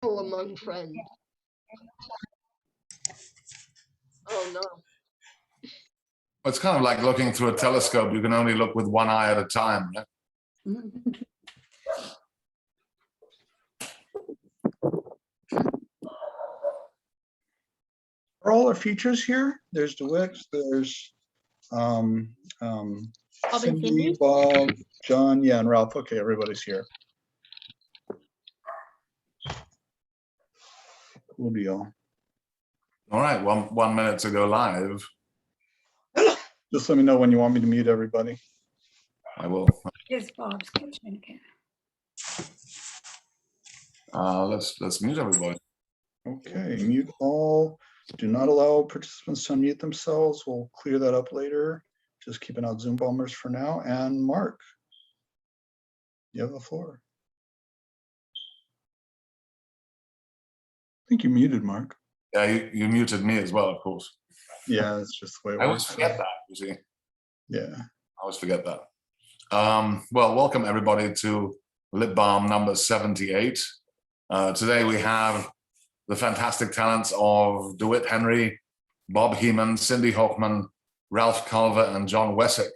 among friends. Oh no. It's kind of like looking through a telescope. You can only look with one eye at a time, right? Are all our features here? There's DeWitt, there's Cindy, Bob, John, yeah, and Ralph. Okay, everybody's here. Cool deal. All right, 1 minute to go live. Just let me know when you want me to mute everybody. I will. Here's Bob's kitchen again. Let's mute everybody. Okay, mute all. Do not allow participants to unmute themselves. We'll clear that up later. Just keeping out Zoom bombers for now. And Mark, you have the floor. I think you muted, Mark. Yeah, you muted me as well, of course. Yeah, it's just the way it I always works. forget that, you see. Yeah. I always forget that. Well, welcome everybody to Lit Balm number 78. Today we have the fantastic talents of DeWitt Henry, Bob Heman, Cindy Hochman, Ralph Culver, and Jon Wesick,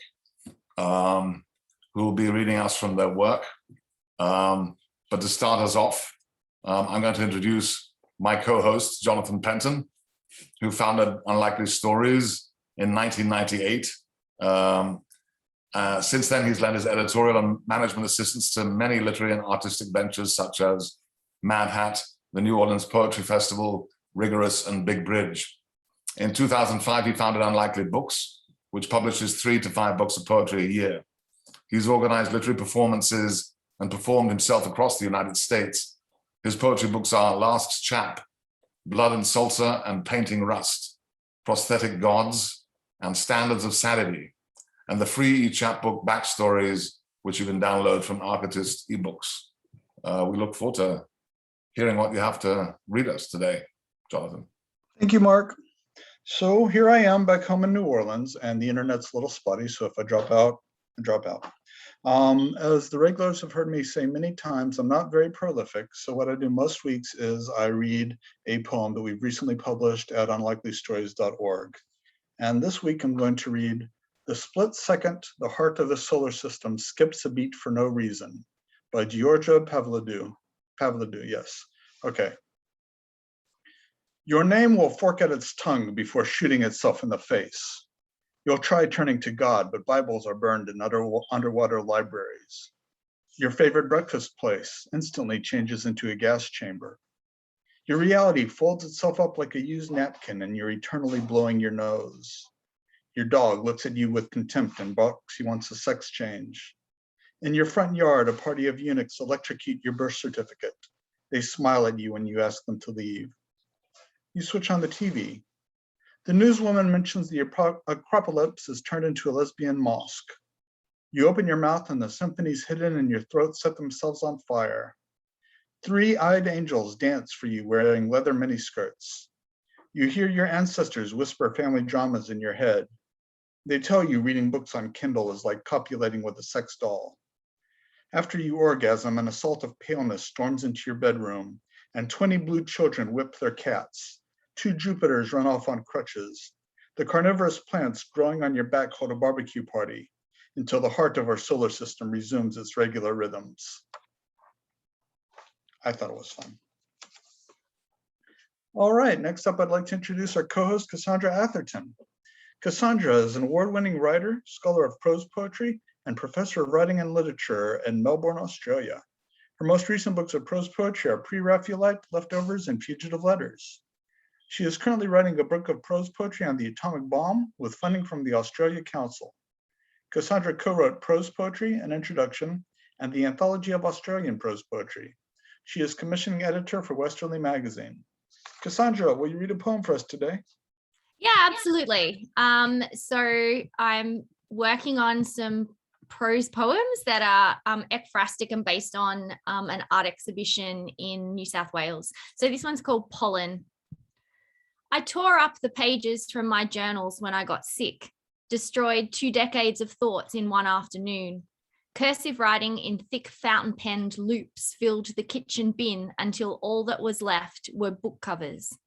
who will be reading us from their work. But to start us off, I'm going to introduce my co-host, Jonathan Penton, who founded Unlikely Stories in 1998. Since then, he's lent his editorial and management assistance to many literary and artistic ventures such as Mad Hat, the New Orleans Poetry Festival, Rigorous, and Big Bridge. In 2005, he founded Unlikely Books, which publishes 3 to 5 books of poetry a year. He's organized literary performances and performed himself across the United States. His poetry books are Last Chap, Blood and Salsa and Painting Rust, Prosthetic Gods, and Standards of Sanity, and the free e-chapbook Backstories, which you can download from Architect ebooks. We look forward to hearing what you have to read us today, Jonathan. Thank you, Mark. So here I am back home in New Orleans, and the internet's a little spotty, so if I drop out, I drop out. As the regulars have heard me say many times, I'm not very prolific, so what I do most weeks is I read a poem that we've recently published at unlikelystories.org. And this week I'm going to read The Split Second, The Heart of the Solar System Skips a Beat for No Reason by Georgia Pavlidou. Pavlidou, yes. Okay. Your name will fork out its tongue before shooting itself in the face. You'll try turning to God, but Bibles are burned in underwater libraries. Your favorite breakfast place instantly changes into a gas chamber. Your reality folds itself up like a used napkin and you're eternally blowing your nose. Your dog looks at you with contempt and barks he wants a sex change. In your front yard, a party of eunuchs electrocute your birth certificate. They smile at you when you ask them to leave. You switch on the TV. The newswoman mentions the Acropolis is turned into a lesbian mosque. You open your mouth and the symphonies hidden in your throat set themselves on fire. 3-eyed angels dance for you wearing leather miniskirts. You hear your ancestors whisper family dramas in your head. They tell you reading books on Kindle is like copulating with a sex doll. After you orgasm, an assault of paleness storms into your bedroom, and 20 blue children whip their cats. 2 Jupiters run off on crutches. The carnivorous plants growing on your back hold a barbecue party until the heart of our solar system resumes its regular rhythms. I thought it was fun. All right, next up, I'd like to introduce our co-host, Cassandra Atherton. Cassandra is an award-winning writer, scholar of prose poetry, and professor of writing and literature in Melbourne, Australia. Her most recent books of prose poetry are Pre-Raphaelite, Leftovers, and Fugitive Letters. She is currently writing a book of prose poetry on the atomic bomb with funding from the Australia Council. Cassandra co-wrote Prose Poetry, an Introduction, and the Anthology of Australian Prose Poetry. She is commissioning editor for Westerly Magazine. Cassandra, will you read a poem for us today? Yeah, absolutely. So I'm working on some prose poems that are ekphrastic and based on an art exhibition in New South Wales. So this one's called Pollen. I tore up the pages from my journals when I got sick, destroyed 2 decades of thoughts in one afternoon, Cursive writing in thick fountain-penned loops filled the kitchen bin until all that was left were book covers.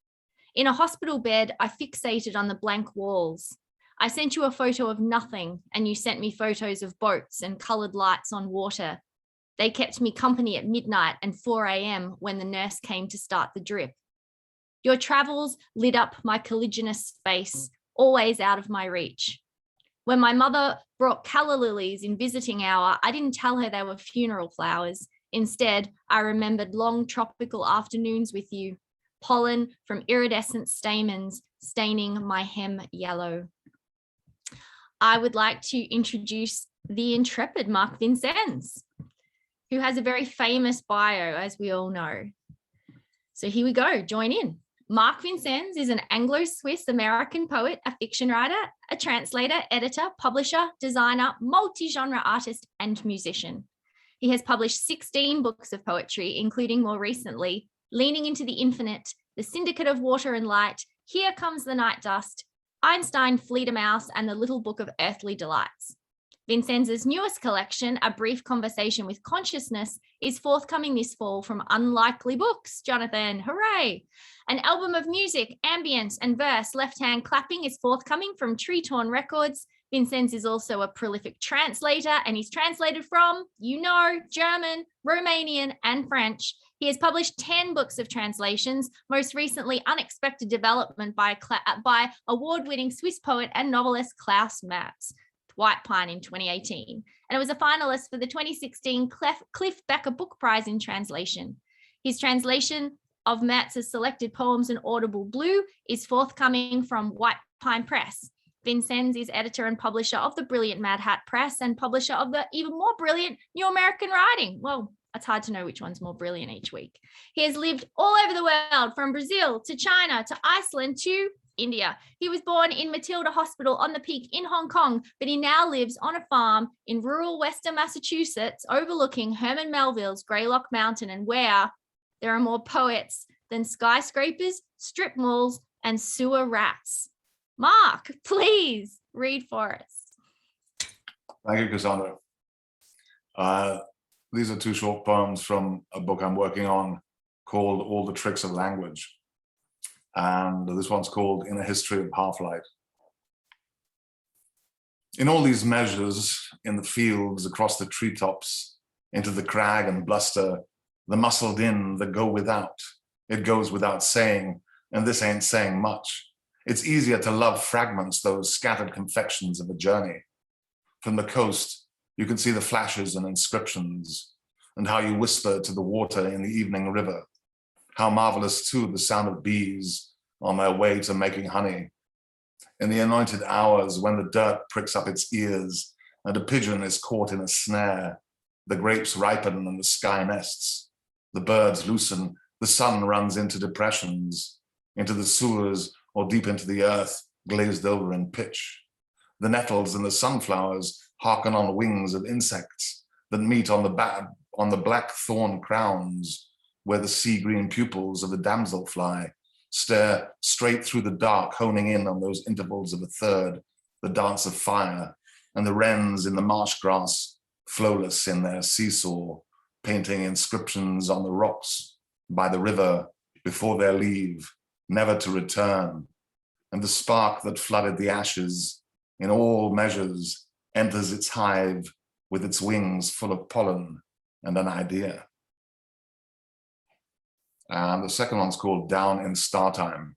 In a hospital bed, I fixated on the blank walls. I sent you a photo of nothing, and you sent me photos of boats and coloured lights on water. They kept me company at midnight and 4 a.m. when the nurse came to start the drip. Your travels lit up my colliginous space, always out of my reach. When my mother brought calla lilies in visiting hour, I didn't tell her they were funeral flowers. Instead, I remembered long tropical afternoons with you, pollen from iridescent stamens staining my hem yellow. I would like to introduce the intrepid Mark Vincennes, who has a very famous bio, as we all know. So here we go, join in. Mark Vincennes is an Anglo-Swiss American poet, a fiction writer, a translator, editor, publisher, designer, multi-genre artist, and musician. He has published 16 books of poetry, including more recently, Leaning into the Infinite, The Syndicate of Water and Light, Here Comes the Night Dust, Einstein, Fledermaus, and The Little Book of Earthly Delights. Vincennes' newest collection, A Brief Conversation with Consciousness, is forthcoming this fall from Unlikely Books. Jonathan, hooray! An album of music, ambience, and verse, Left Hand Clapping, is forthcoming from Tree Torn Records. Vincennes is also a prolific translator, and he's translated from, you know, German, Romanian, and French. He has published 10 books of translations, most recently Unexpected Development by award-winning Swiss poet and novelist Klaus Mertz, White Pine in 2018. And it was a finalist for the 2016 Cliff Becker Book Prize in Translation. His translation of Mertz's selected poems in Audible Blue is forthcoming from White Pine Press. Vincennes is editor and publisher of the brilliant Mad Hat Press and publisher of the even more brilliant New American Writing. Well, it's hard to know which one's more brilliant each week. He has lived all over the world, from Brazil to China to Iceland to India. He was born in Matilda Hospital on the Peak in Hong Kong, but he now lives on a farm in rural Western Massachusetts overlooking Herman Melville's Greylock Mountain, and where there are more poets than skyscrapers, strip malls, and sewer rats. Mark, please read for us. Thank you, Cassandra. These are two short poems from a book I'm working on called All the Tricks of Language. And this one's called In a History of Half-Light. In all these measures, in the fields, across the treetops, into the crag and bluster, the muscled in, the go without. It goes without saying, and this ain't saying much. It's easier to love fragments, those scattered confections of a journey. From the coast, you can see the flashes and inscriptions, and how you whisper to the water in the evening river. How marvelous too the sound of bees on their way to making honey. In the anointed hours when the dirt pricks up its ears and a pigeon is caught in a snare, the grapes ripen and the sky nests. The birds loosen, the sun runs into depressions, into the sewers or deep into the earth, glazed over in pitch. The nettles and the sunflowers hearken on wings of insects that meet on the black thorn crowns, where the sea green pupils of the damselfly stare straight through the dark, honing in on those intervals of a third, the dance of fire, and the wrens in the marsh grass, flowless in their seesaw, painting inscriptions on the rocks by the river before their leave, never to return. And the spark that flooded the ashes in all measures enters its hive with its wings full of pollen and an idea. And the second one's called Down in Star Time.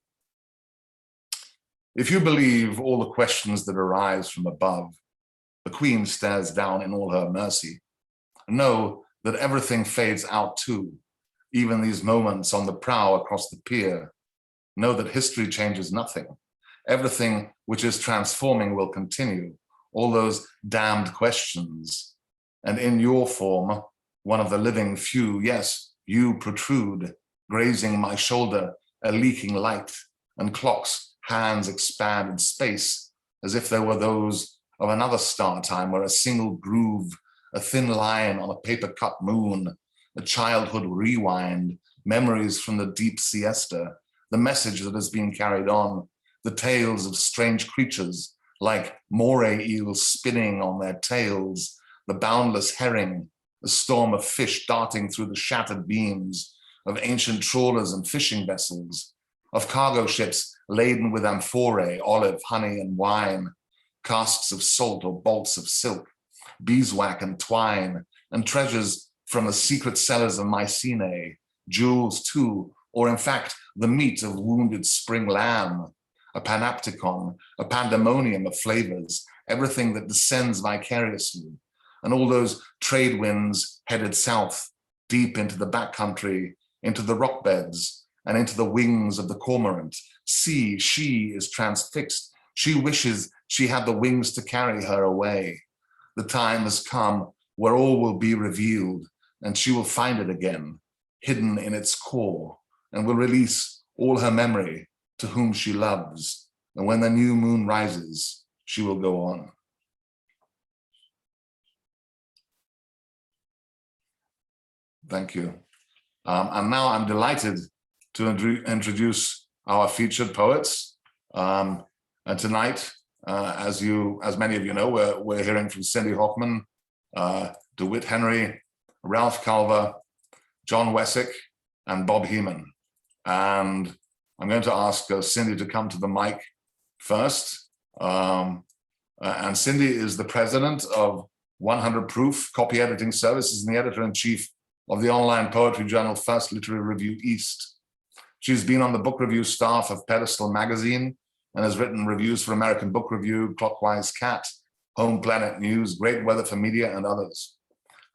If you believe all the questions that arise from above, the queen stares down in all her mercy. Know that everything fades out too, even these moments on the prow across the pier. Know that history changes nothing. Everything which is transforming will continue, all those damned questions. And in your form, one of the living few, yes, you protrude, grazing my shoulder, a leaking light, and clocks' hands expand in space as if they were those of another star time, where a single groove, a thin line on a paper-cut moon, a childhood rewind, memories from the deep siesta, the message that has been carried on, the tales of strange creatures like moray eels spinning on their tails, the boundless herring, a storm of fish darting through the shattered beams, of ancient trawlers and fishing vessels, of cargo ships laden with amphorae, olive, honey, and wine, casks of salt or bolts of silk, beeswax and twine, and treasures from the secret cellars of Mycenae, jewels too, or in fact, the meat of wounded spring lamb, a panopticon, a pandemonium of flavors, everything that descends vicariously, and all those trade winds headed south, deep into the backcountry, into the rock beds, and into the wings of the cormorant. See, she is transfixed. She wishes she had the wings to carry her away. The time has come where all will be revealed, and she will find it again, hidden in its core, and will release all her memory to whom she loves. And when the new moon rises, she will go on. Thank you. And now I'm delighted to introduce our featured poets. And tonight, as many of you know, we're hearing from Cindy Hochman, DeWitt Henry, Ralph Culver, Jon Wesick, and Bob Heman. And I'm going to ask Cindy to come to the mic first. And Cindy is the president of 100 Proof Copy Editing Services and the editor-in-chief of the online poetry journal First Literary Review East. She's been on the book review staff of Pedestal magazine and has written reviews for American Book Review, Clockwise Cat, Home Planet News, Great Weather for Media, and others.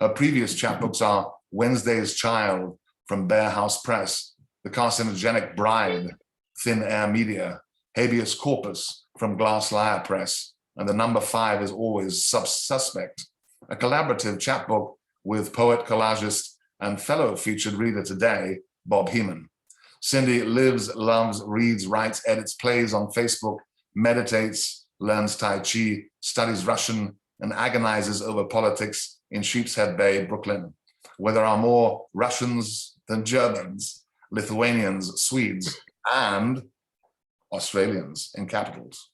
Her previous chapbooks are Wednesday's Child from Bear House Press, The Carcinogenic Bride, Thin Air Media, Habeas Corpus from Glass Lyre Press, and The Number 5 is Always Suspect, a collaborative chapbook with poet, collagist, and fellow featured reader today, Bob Heman. Cindy lives, loves, reads, writes, edits, plays on Facebook, meditates, learns Tai Chi, studies Russian, and agonizes over politics in Sheepshead Bay, Brooklyn, where there are more Russians than Germans, Lithuanians, Swedes, and Australians in capitals.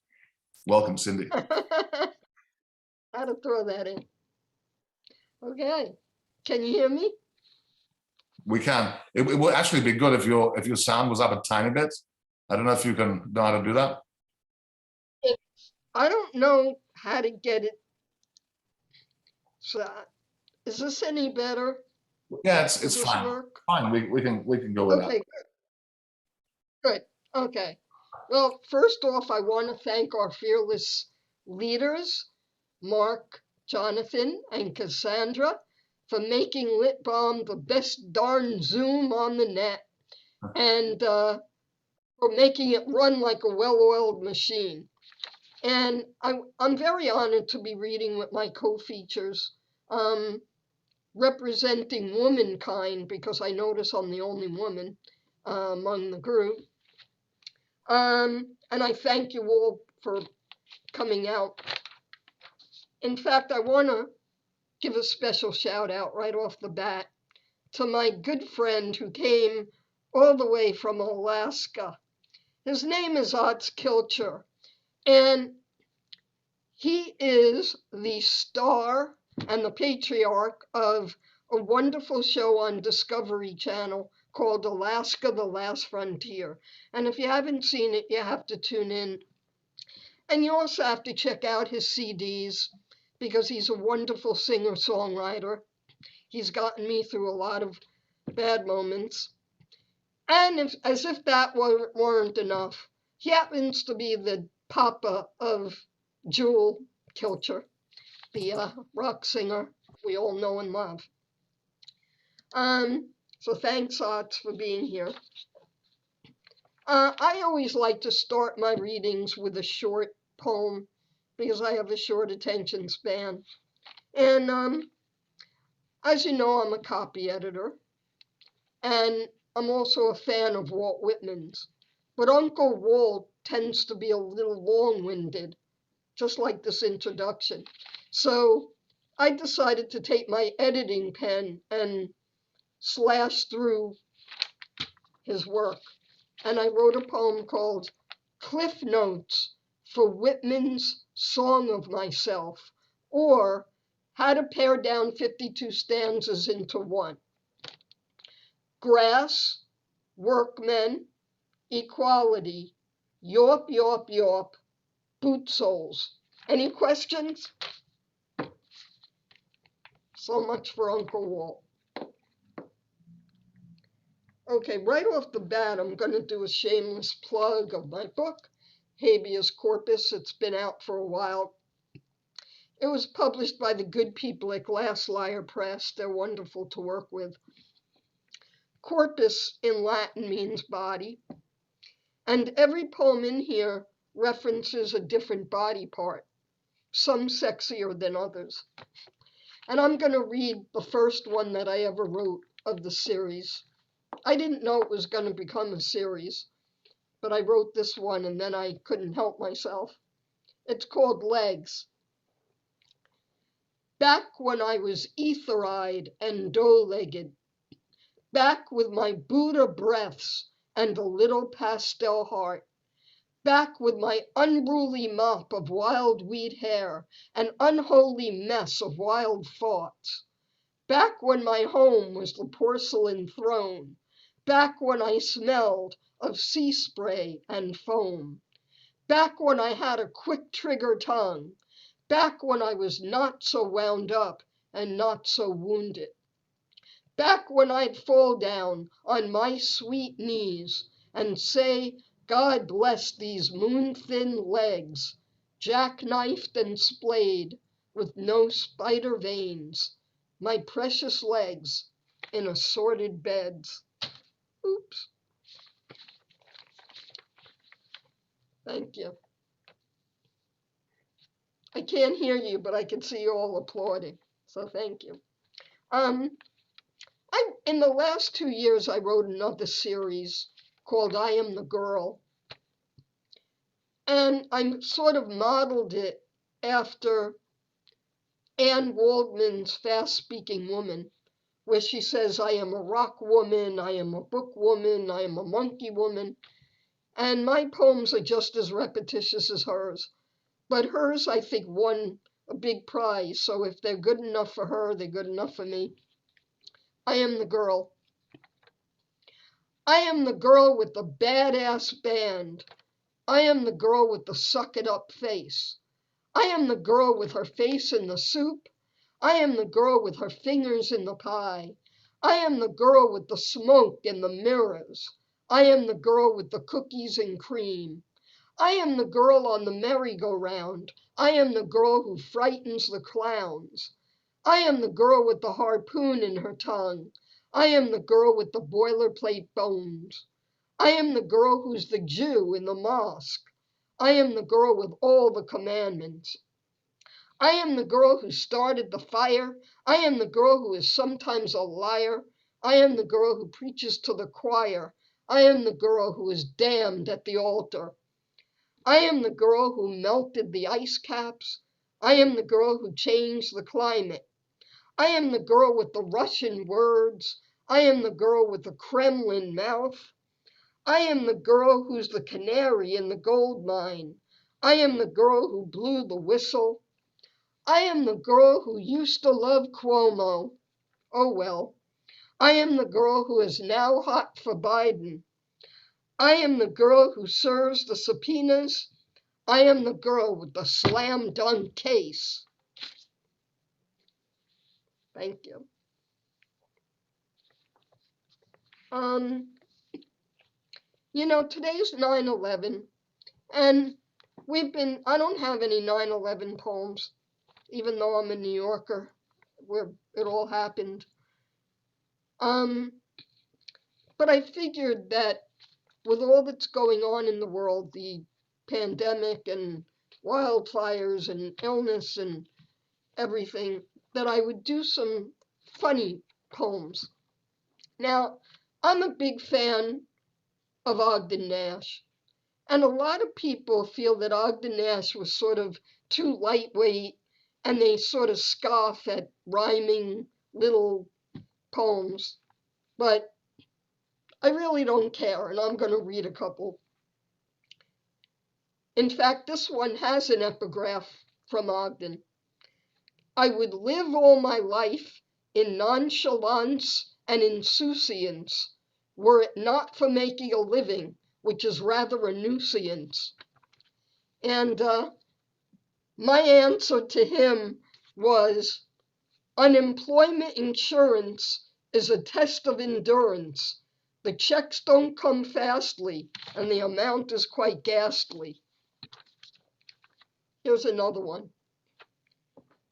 Welcome, Cindy. How to throw that in. Okay. Can you hear me? We can. It would actually be good if your sound was up a tiny bit. I don't know if you know how to do that. I don't know how to get it. So, is this any better? Yeah, Does it's this fine. work? Fine. We can go with Okay, good. Okay. Well, first off, I want to thank our fearless leaders, Mark, Jonathan, and Cassandra, for making Lit Balm the best darn Zoom on the net, and for making it run like a well-oiled machine. And I'm very honored to be reading with my co-features, representing womankind, because I notice I'm the only woman among the group. And I thank you all for coming out. In fact, I want to give a special shout out right off the bat to my good friend who came all the way from Alaska. His name is Otz Kilcher, and he is the star and the patriarch of a wonderful show on Discovery Channel called Alaska, the Last Frontier. And if you haven't seen it, you have to tune in. And you also have to check out his CDs, because he's a wonderful singer-songwriter. He's gotten me through a lot of bad moments. And as if that weren't enough, he happens to be the papa of Jewel Kilcher, the rock singer we all know and love. So thanks, Otz, for being here. I always like to start my readings with a short poem, because I have a short attention span. And as you know, I'm a copy editor, and I'm also a fan of Walt Whitman's. But Uncle Walt tends to be a little long-winded, just like this introduction. So I decided to take my editing pen and slash through his work. And I wrote a poem called Cliff Notes for Whitman's Song of Myself, or how to pare down 52 stanzas into one. Grass, workmen, equality, yorp, yorp, yorp, boot soles. Any questions? So much for Uncle Walt. Okay, right off the bat, I'm going to do a shameless plug of my book, Habeas Corpus. It's been out for a while. It was published by the good people at Glass Lyre Press. They're wonderful to work with. Corpus in Latin means body, and every poem in here references a different body part, some sexier than others. And I'm going to read the first one that I ever wrote of the series. I didn't know it was going to become a series, but I wrote this one and then I couldn't help myself. It's called Legs. Back when I was ether-eyed and doe-legged, back with my Buddha breaths and a little pastel heart, back with my unruly mop of wild weed hair and unholy mess of wild thoughts, back when my home was the porcelain throne, back when I smelled of sea spray and foam, back when I had a quick trigger tongue, back when I was not so wound up and not so wounded, back when I'd fall down on my sweet knees and say, God bless these moon-thin legs, jackknifed and splayed with no spider veins, my precious legs in assorted beds. Oops. Thank you. I can't hear you, but I can see you all applauding, so thank you. In the last 2 years, I wrote another series called I Am the Girl, and I sort of modeled it after Anne Waldman's Fast-Speaking Woman, where she says, I am a rock woman, I am a book woman, I am a monkey woman, and my poems are just as repetitious as hers. But hers, I think, won a big prize. So if they're good enough for her, they're good enough for me. I am the girl. I am the girl with the badass band. I am the girl with the suck-it-up face. I am the girl with her face in the soup. I am the girl with her fingers in the pie. I am the girl with the smoke and the mirrors. I am the girl with the cookies and cream. I am the girl on the merry-go-round. I am the girl who frightens the clowns. I am the girl with the harpoon in her tongue. I am the girl with the boilerplate bones. I am the girl who's the Jew in the mosque. I am the girl with all the commandments. I am the girl who started the fire. I am the girl who is sometimes a liar. I am the girl who preaches to the choir. I am the girl who is damned at the altar. I am the girl who melted the ice caps. I am the girl who changed the climate. I am the girl with the Russian words. I am the girl with the Kremlin mouth. I am the girl who's the canary in the gold mine. I am the girl who blew the whistle. I am the girl who used to love Cuomo. Oh well. I am the girl who is now hot for Biden. I am the girl who serves the subpoenas. I am the girl with the slam dunk case. Thank you. Today's 9/11, and I don't have any 9/11 poems, even though I'm a New Yorker, where it all happened. But I figured that with all that's going on in the world, the pandemic and wildfires and illness and everything, that I would do some funny poems. Now, I'm a big fan of Ogden Nash, and a lot of people feel that Ogden Nash was sort of too lightweight, and they sort of scoff at rhyming little poems, but I really don't care, and I'm going to read a couple. In fact, this one has an epigraph from Ogden. I would live all my life in nonchalance and insouciance, were it not for making a living, which is rather a nuisance. And my answer to him was, unemployment insurance is a test of endurance. The checks don't come fastly, and the amount is quite ghastly. Here's another one.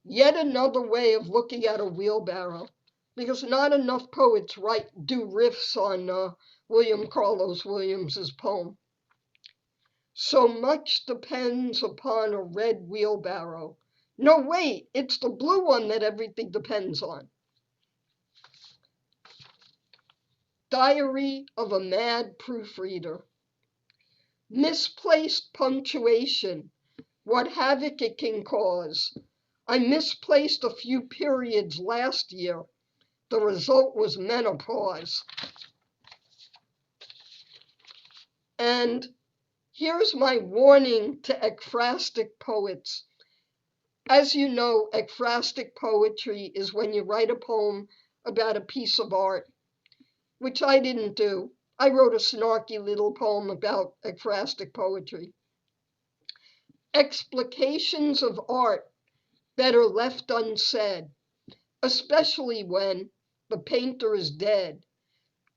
Yet another way of looking at a wheelbarrow, because not enough poets do riffs on William Carlos Williams's poem. So much depends upon a red wheelbarrow. No, wait, it's the blue one that everything depends on. Diary of a Mad Proofreader. Misplaced punctuation, what havoc it can cause. I misplaced a few periods last year. The result was menopause. And here's my warning to ekphrastic poets. As you know, ekphrastic poetry is when you write a poem about a piece of art, which I didn't do. I wrote a snarky little poem about ekphrastic poetry. Explications of art better left unsaid, especially when the painter is dead.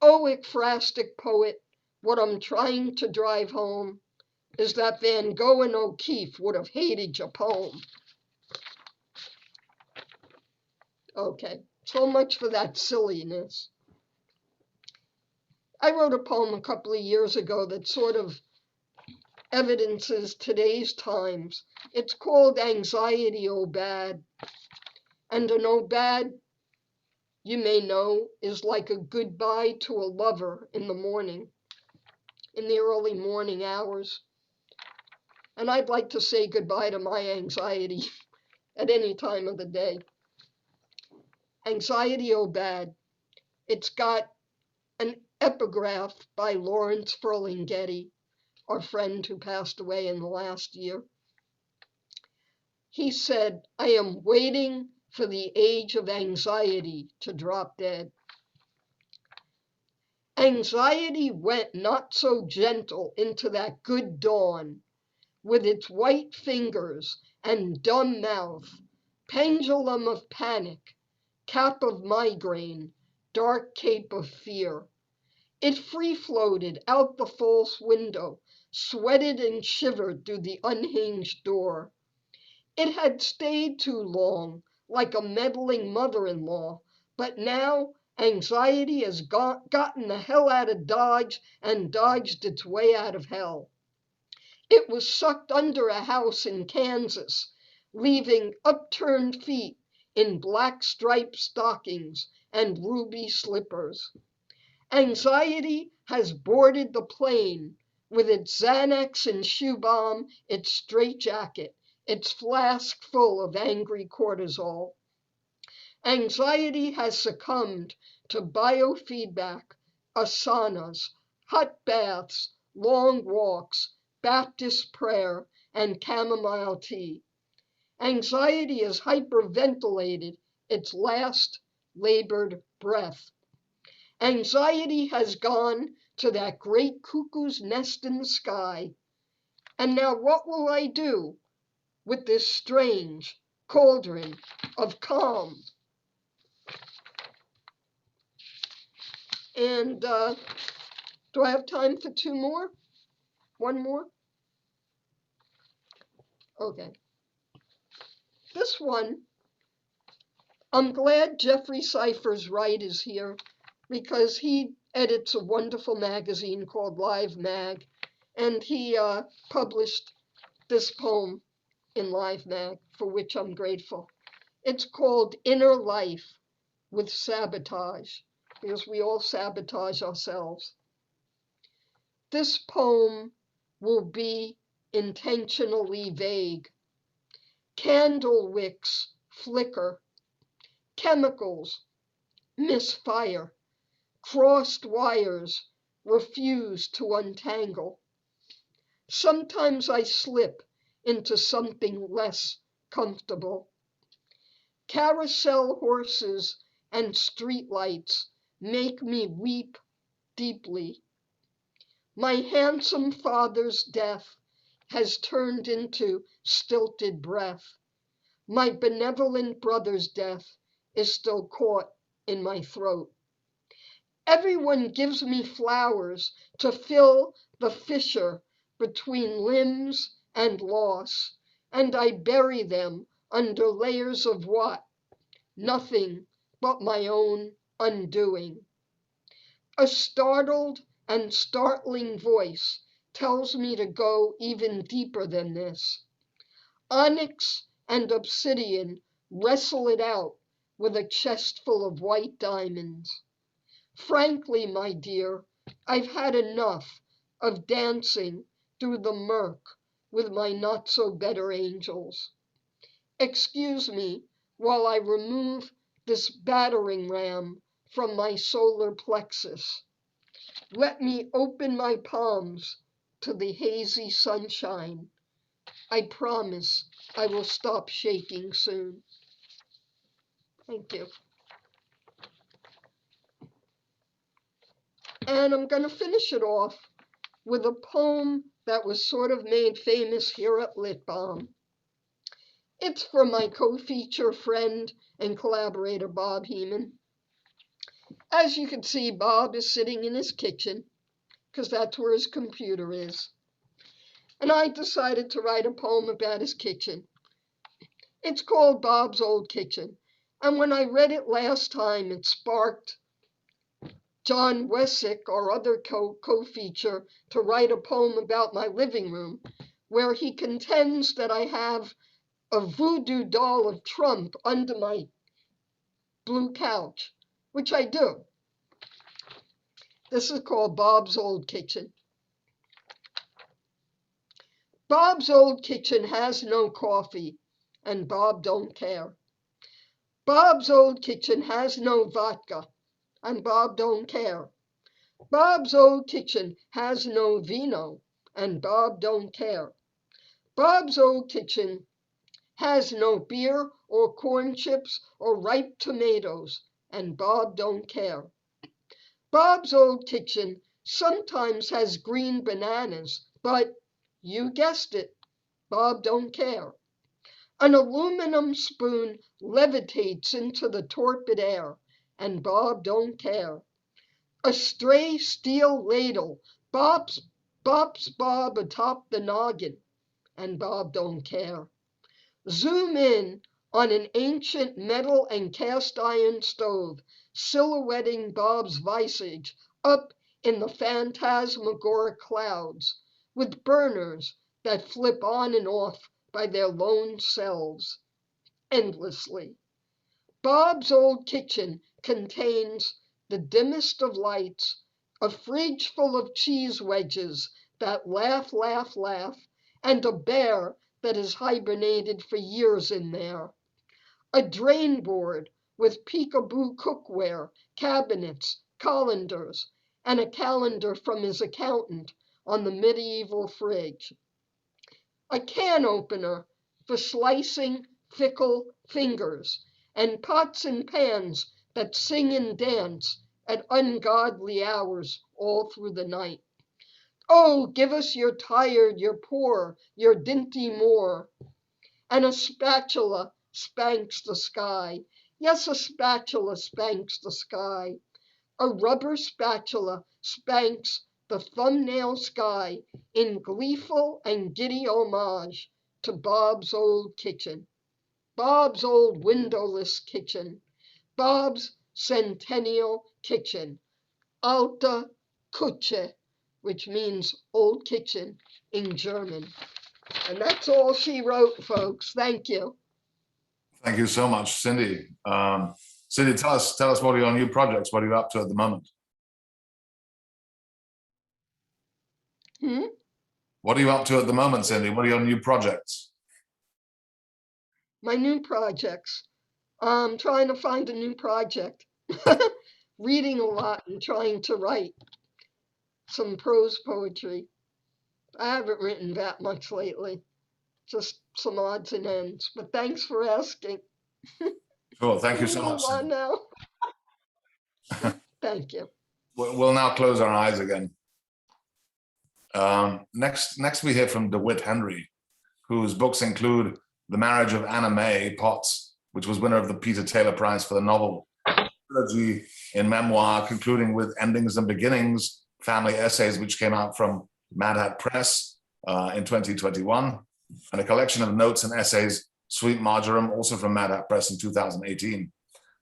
Oh, ekphrastic poet, what I'm trying to drive home is that Van Gogh and O'Keeffe would have hated your poem. Okay, so much for that silliness. I wrote a poem a couple of years ago that sort of evidences today's times. It's called Anxiety, Oh Bad. And an oh bad, you may know, is like a goodbye to a lover in the morning, in the early morning hours. And I'd like to say goodbye to my anxiety at any time of the day. Anxiety, oh bad. It's got an epigraph by Lawrence Ferlinghetti, our friend who passed away in the last year. He said, I am waiting for the age of anxiety to drop dead. Anxiety went not so gentle into that good dawn, with its white fingers and dumb mouth, pendulum of panic, cap of migraine, dark cape of fear. It free-floated out the false window, sweated and shivered through the unhinged door. It had stayed too long, like a meddling mother-in-law, but now anxiety has gotten the hell out of Dodge and dodged its way out of hell. It was sucked under a house in Kansas, leaving upturned feet in black striped stockings and ruby slippers. Anxiety has boarded the plane with its Xanax and shoe bomb, its straitjacket, its flask full of angry cortisol. Anxiety has succumbed to biofeedback, asanas, hot baths, long walks, Baptist prayer, and chamomile tea. Anxiety has hyperventilated its last labored breath. Anxiety has gone to that great cuckoo's nest in the sky. And now what will I do with this strange cauldron of calm? And do I have time for two more? One more? Okay. This one, I'm glad Jeffrey Cypher's Right is here because he edits a wonderful magazine called Live Mag, and he published this poem in Live Mag, for which I'm grateful. It's called Inner Life with Sabotage, because we all sabotage ourselves. This poem will be intentionally vague. Candle wicks flicker, chemicals misfire, crossed wires refuse to untangle. Sometimes I slip into something less comfortable. Carousel horses and streetlights make me weep deeply. My handsome father's death has turned into stilted breath. My benevolent brother's death is still caught in my throat. Everyone gives me flowers to fill the fissure between limbs and loss, and I bury them under layers of what? Nothing but my own undoing. A startled and startling voice tells me to go even deeper than this. Onyx and obsidian wrestle it out with a chest full of white diamonds. Frankly, my dear, I've had enough of dancing through the murk with my not so better angels. Excuse me while I remove this battering ram from my solar plexus. Let me open my palms to the hazy sunshine. I promise I will stop shaking soon. Thank you. And I'm going to finish it off with a poem that was sort of made famous here at Lit Balm. It's from my co-feature friend and collaborator, Bob Heman. As you can see, Bob is sitting in his kitchen, because that's where his computer is. And I decided to write a poem about his kitchen. It's called Bob's Old Kitchen. And when I read it last time, it sparked Jon Wesick, our other co-feature, to write a poem about my living room, where he contends that I have a voodoo doll of Trump under my blue couch, which I do. This is called Bob's Old Kitchen. Bob's Old Kitchen has no coffee, and Bob don't care. Bob's Old Kitchen has no vodka, and Bob don't care. Bob's Old Kitchen has no vino, and Bob don't care. Bob's Old Kitchen has no beer or corn chips or ripe tomatoes, and Bob don't care. Bob's Old Kitchen sometimes has green bananas, but you guessed it, Bob don't care. An aluminum spoon levitates into the torpid air, and Bob don't care. A stray steel ladle bops Bob atop the noggin, and Bob don't care. Zoom in on an ancient metal and cast iron stove, silhouetting Bob's visage up in the phantasmagoric clouds, with burners that flip on and off by their lone selves, endlessly. Bob's Old Kitchen contains the dimmest of lights, a fridge full of cheese wedges that laugh, laugh, laugh, and a bear that has hibernated for years in there. A drain board with peekaboo cookware, cabinets, colanders, and a calendar from his accountant on the medieval fridge. A can opener for slicing fickle fingers, and pots and pans that sing and dance at ungodly hours all through the night. Oh, give us your tired, your poor, your dinty more. And a spatula spanks the sky. Yes, a spatula spanks the sky. A rubber spatula spanks the thumbnail sky in gleeful and giddy homage to Bob's Old Kitchen. Bob's old windowless kitchen, Bob's centennial kitchen, Alte Küche, which means old kitchen in German. And that's all she wrote, folks. Thank you. Thank you so much, Cindy. Cindy, tell us what are your new projects? What are you up to at the moment? What are you up to at the moment, Cindy? What are your new projects? My new projects. I'm trying to find a new project. Reading a lot and trying to write some prose poetry. I haven't written that much lately. Just some odds and ends. But thanks for asking. Sure. Thank you Can so we much. move on now? Thank you. We'll now close our eyes again. Next we hear from DeWitt Henry, whose books include The Marriage of Anna May Potts, which was winner of the Peter Taylor Prize for the novel, trilogy in memoir, concluding with Endings and Beginnings, family essays, which came out from Mad Hat Press in 2021, and a collection of notes and essays, Sweet Marjoram, also from Mad Hat Press in 2018.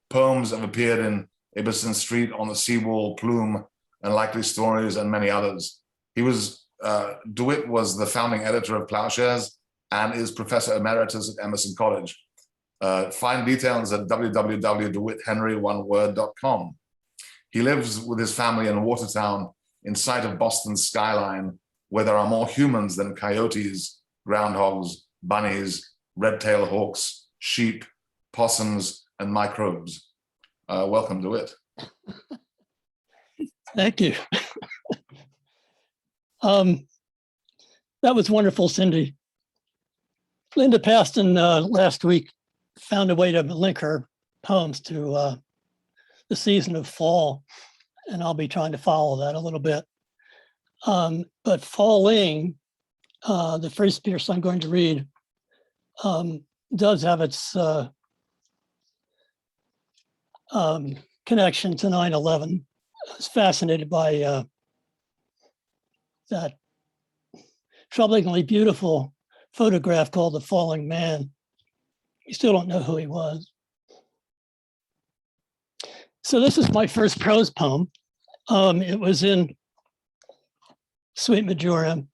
Poems have appeared in Ibberson Street, On the Seawall, Plume, and Likely Stories, and many others. DeWitt was the founding editor of Plowshares and is professor emeritus at Emerson College. Find details at www.dewithenry.com. He lives with his family in Watertown, in sight of Boston's skyline, where there are more humans than coyotes, groundhogs, bunnies, red-tailed hawks, sheep, possums, and microbes. Welcome, DeWitt. Thank you. That was wonderful, Cindy. Linda Paston last week found a way to link her poems to the season of fall, and I'll be trying to follow that a little bit. But Falling, the first piece I'm going to read, does have its connection to 9/11. I was fascinated by that troublingly beautiful photograph called The Falling Man. You still don't know who he was. So this is my first prose poem. It was in Sweet Marjoram,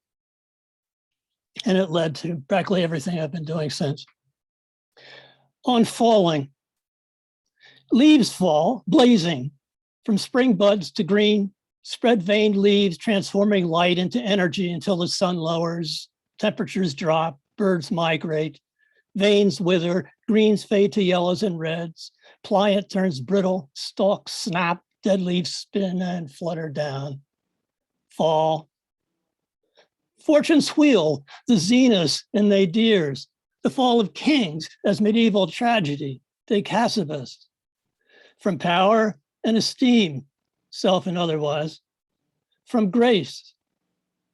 and it led to practically everything I've been doing since. On falling, leaves fall, blazing, from spring buds to green, spread veined leaves transforming light into energy until the sun lowers, temperatures drop, birds migrate, veins wither, greens fade to yellows and reds, pliant turns brittle, stalks snap, dead leaves spin and flutter down. Fall. Fortune's wheel, the zeniths and nadirs, the fall of kings as medieval tragedy, de Cassibus. From power and esteem, self and otherwise, from grace,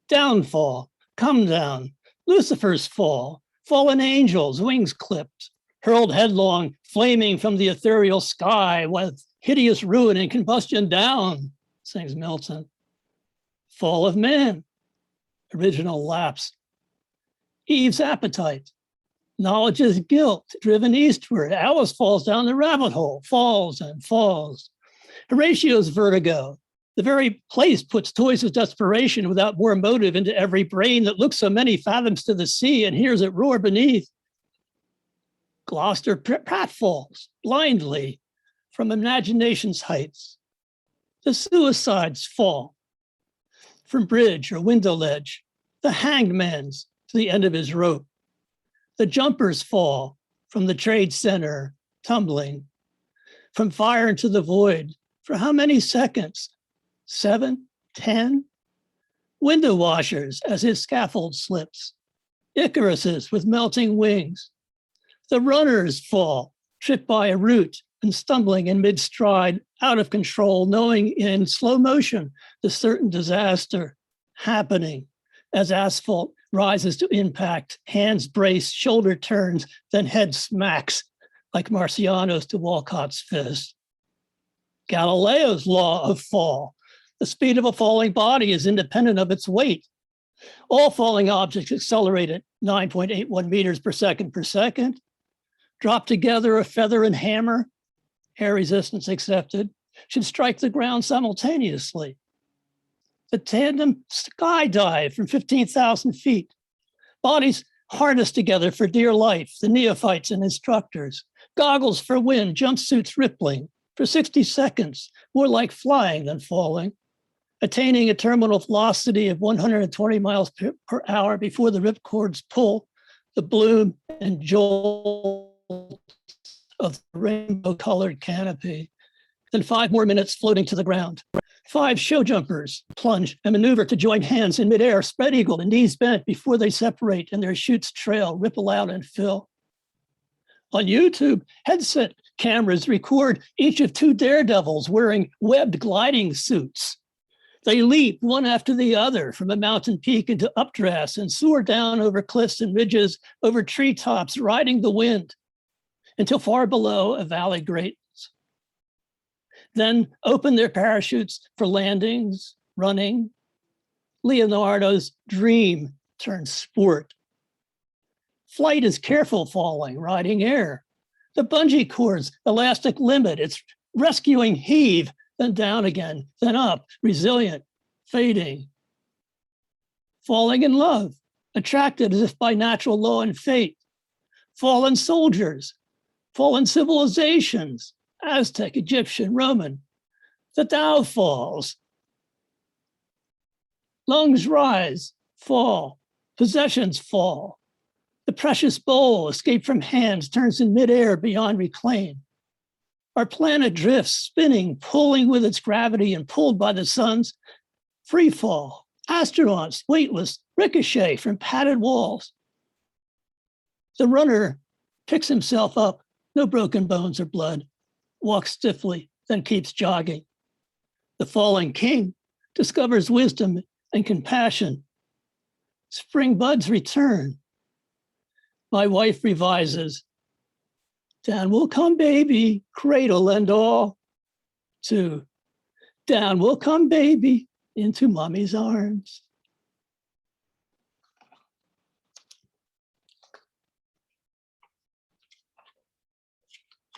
downfall, come down, Lucifer's fall, fallen angels, wings clipped, hurled headlong, flaming from the ethereal sky with hideous ruin and combustion down, sings Milton. Fall of man, original lapse. Eve's appetite, knowledge is guilt, driven eastward. Alice falls down the rabbit hole, falls and falls. Horatio's vertigo, the very place puts toys of desperation without more motive into every brain that looks so many fathoms to the sea and hears it roar beneath. Gloucester pratfalls blindly from imagination's heights. The suicides fall from bridge or window ledge, the hanged man's to the end of his rope. The jumpers fall from the trade center, tumbling, from fire into the void. For how many seconds? 7, 10? Window washers as his scaffold slips. Icaruses with melting wings. The runners fall, tripped by a root and stumbling in mid-stride, out of control, knowing in slow motion the certain disaster happening as asphalt rises to impact, hands brace, shoulder turns, then head smacks like Marciano's to Walcott's fist. Galileo's law of fall. The speed of a falling body is independent of its weight. All falling objects accelerate at 9.81 meters per second. Drop together a feather and hammer, air resistance accepted, should strike the ground simultaneously. The tandem skydive from 15,000 feet. Bodies harnessed together for dear life, the neophytes and instructors. Goggles for wind, jumpsuits rippling. For 60 seconds, more like flying than falling, attaining a terminal velocity of 120 miles per hour before the ripcords pull, the bloom and jolt of the rainbow-colored canopy. Then 5 more minutes floating to the ground. 5 show jumpers plunge and maneuver to join hands in midair, spread eagled and knees bent before they separate and their chutes trail, ripple out and fill. On YouTube, headset Cameras record each of two daredevils wearing webbed gliding suits. They leap one after the other from a mountain peak into updrafts and soar down over cliffs and ridges, over treetops, riding the wind until far below a valley greatens. Then open their parachutes for landings, running. Leonardo's dream turns sport. Flight is careful falling, riding air. The bungee cord's elastic limit, it's rescuing heave, then down again, then up, resilient, fading. Falling in love, attracted as if by natural law and fate. Fallen soldiers, fallen civilizations, Aztec, Egyptian, Roman. The Tao falls. Lungs rise, fall, possessions fall. The precious bowl, escaped from hands, turns in midair beyond reclaim. Our planet drifts, spinning, pulling with its gravity and pulled by the sun's free fall. Astronauts, weightless, ricochet from padded walls. The runner picks himself up, no broken bones or blood, walks stiffly, then keeps jogging. The fallen king discovers wisdom and compassion. Spring buds return. My wife revises. Down will come baby, cradle and all. To down will come baby into mommy's arms.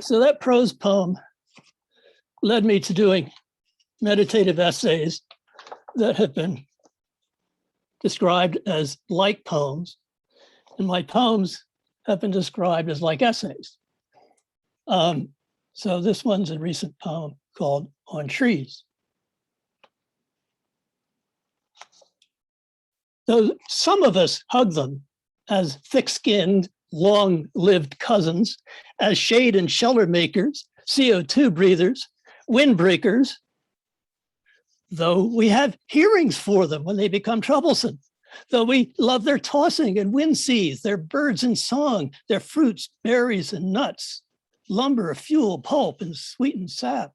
So that prose poem led me to doing meditative essays that have been described as like poems, and my poems have been described as like essays. So this one's a recent poem called On Trees. Though some of us hug them as thick-skinned, long-lived cousins, as shade and shelter makers, CO2 breathers, windbreakers, though we have hearings for them when they become troublesome, though we love their tossing and wind seas, their birds in song, their fruits, berries, and nuts, lumber, fuel, pulp, and sweetened sap,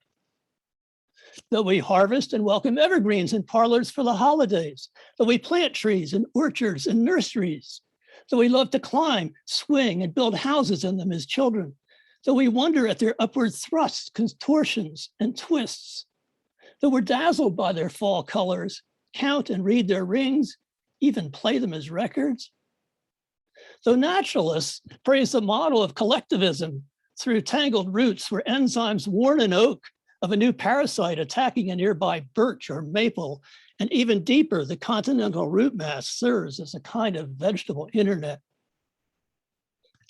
though we harvest and welcome evergreens in parlors for the holidays, though we plant trees in orchards and nurseries, though we love to climb, swing, and build houses in them as children, though we wonder at their upward thrusts, contortions, and twists, though we're dazzled by their fall colors, count and read their rings, even play them as records. Though naturalists praise the model of collectivism through tangled roots where enzymes warn an oak of a new parasite attacking a nearby birch or maple, and even deeper, the continental root mass serves as a kind of vegetable internet.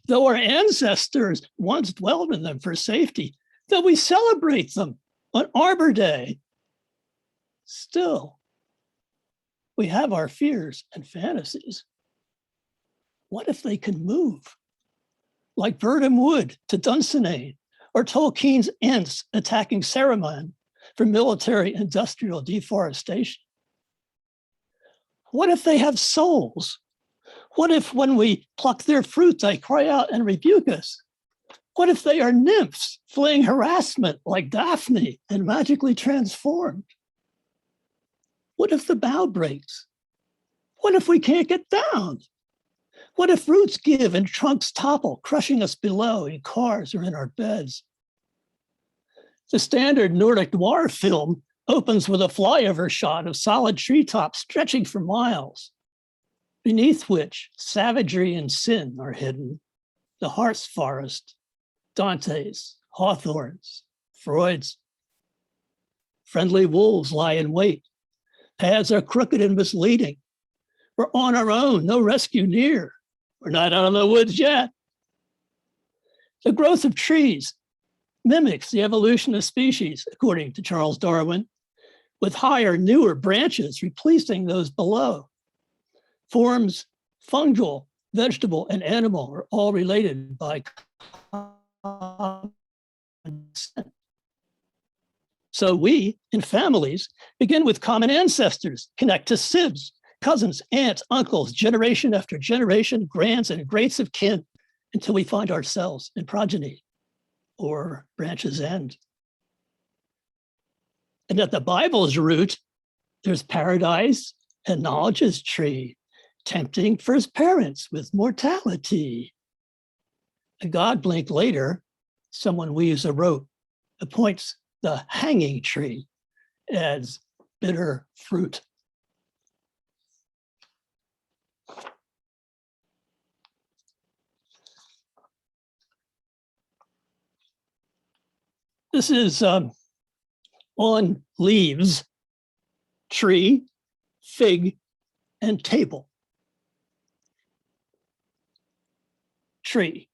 Though our ancestors once dwelled in them for safety, though we celebrate them on Arbor Day, still, we have our fears and fantasies. What if they can move? Like Birnam Wood to Dunsinane, or Tolkien's Ents attacking Saruman for military industrial deforestation. What if they have souls? What if when we pluck their fruit, they cry out and rebuke us? What if they are nymphs fleeing harassment like Daphne and magically transformed? What if the bough breaks? What if we can't get down? What if roots give and trunks topple, crushing us below in cars or in our beds? The standard Nordic noir film opens with a flyover shot of solid treetops stretching for miles, beneath which savagery and sin are hidden. The Hearst Forest, Dante's, Hawthorne's, Freud's. Friendly wolves lie in wait. Paths are crooked and misleading. We're on our own, no rescue near. We're not out of the woods yet. The growth of trees mimics the evolution of species, according to Charles Darwin, with higher, newer branches replacing those below. Forms fungal, vegetable, and animal are all related by common descent. So we, in families, begin with common ancestors, connect to sibs, cousins, aunts, uncles, generation after generation, grands and greats of kin, until we find ourselves in progeny. or branch's end. And at the Bible's root, there's paradise and knowledge's tree, tempting first parents with mortality. A God blink later, someone weaves a rope, appoints the hanging tree as bitter fruit. This is on leaves, tree, fig, and table. Tree.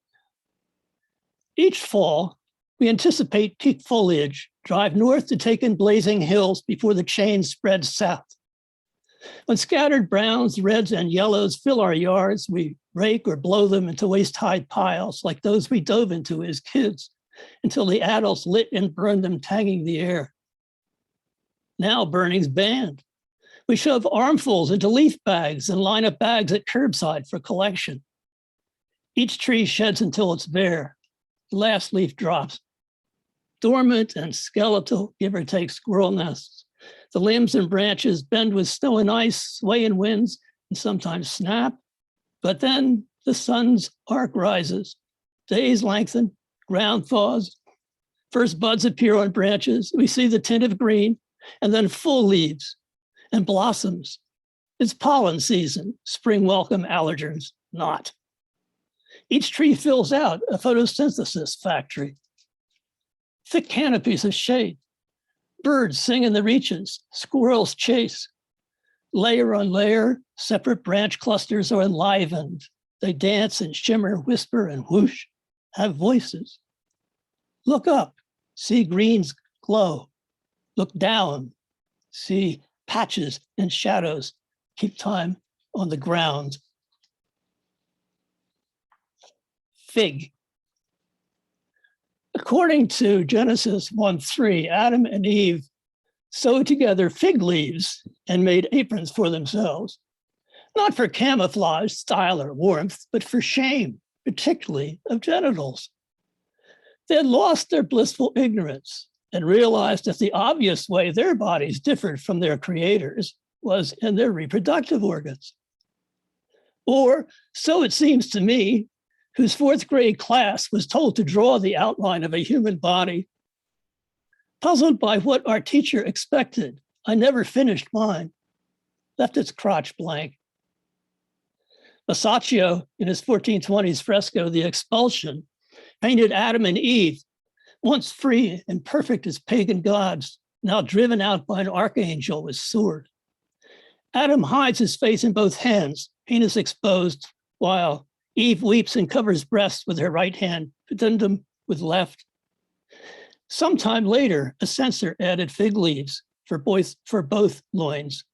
Each fall, we anticipate peak foliage, drive north to take in blazing hills before the chain spreads south. When scattered browns, reds, and yellows fill our yards, we rake or blow them into waist-high piles like those we dove into as kids until the adults lit and burned them, tagging the air. Now burning's banned. We shove armfuls into leaf bags and line up bags at curbside for collection. Each tree sheds until it's bare. The last leaf drops. Dormant and skeletal, give or take squirrel nests. The limbs and branches bend with snow and ice, sway in winds, and sometimes snap. But then the sun's arc rises. Days lengthen, ground thaws. First buds appear on branches. We see the tint of green, and then full leaves and blossoms. It's pollen season. Spring welcome allergens, not. Each tree fills out a photosynthesis factory. Thick canopies of shade. Birds sing in the reaches, squirrels chase. Layer on layer, separate branch clusters are enlivened. They dance and shimmer, whisper and whoosh, have voices. Look up, see greens glow. Look down, see patches and shadows keep time on the ground. Fig. According to Genesis 1:3, Adam and Eve sewed together fig leaves and made aprons for themselves, not for camouflage, style, or warmth, but for shame, particularly of genitals. They had lost their blissful ignorance and realized that the obvious way their bodies differed from their creators was in their reproductive organs. Or, so it seems to me, whose fourth grade class was told to draw the outline of a human body. Puzzled by what our teacher expected, I never finished mine, left its crotch blank. Masaccio, in his 1420s fresco, The Expulsion, painted Adam and Eve, once free and perfect as pagan gods, now driven out by an archangel with sword. Adam hides his face in both hands, penis exposed, while Eve weeps and covers breasts with her right hand, pudendum with left. Sometime later, a censor added fig leaves for both loins.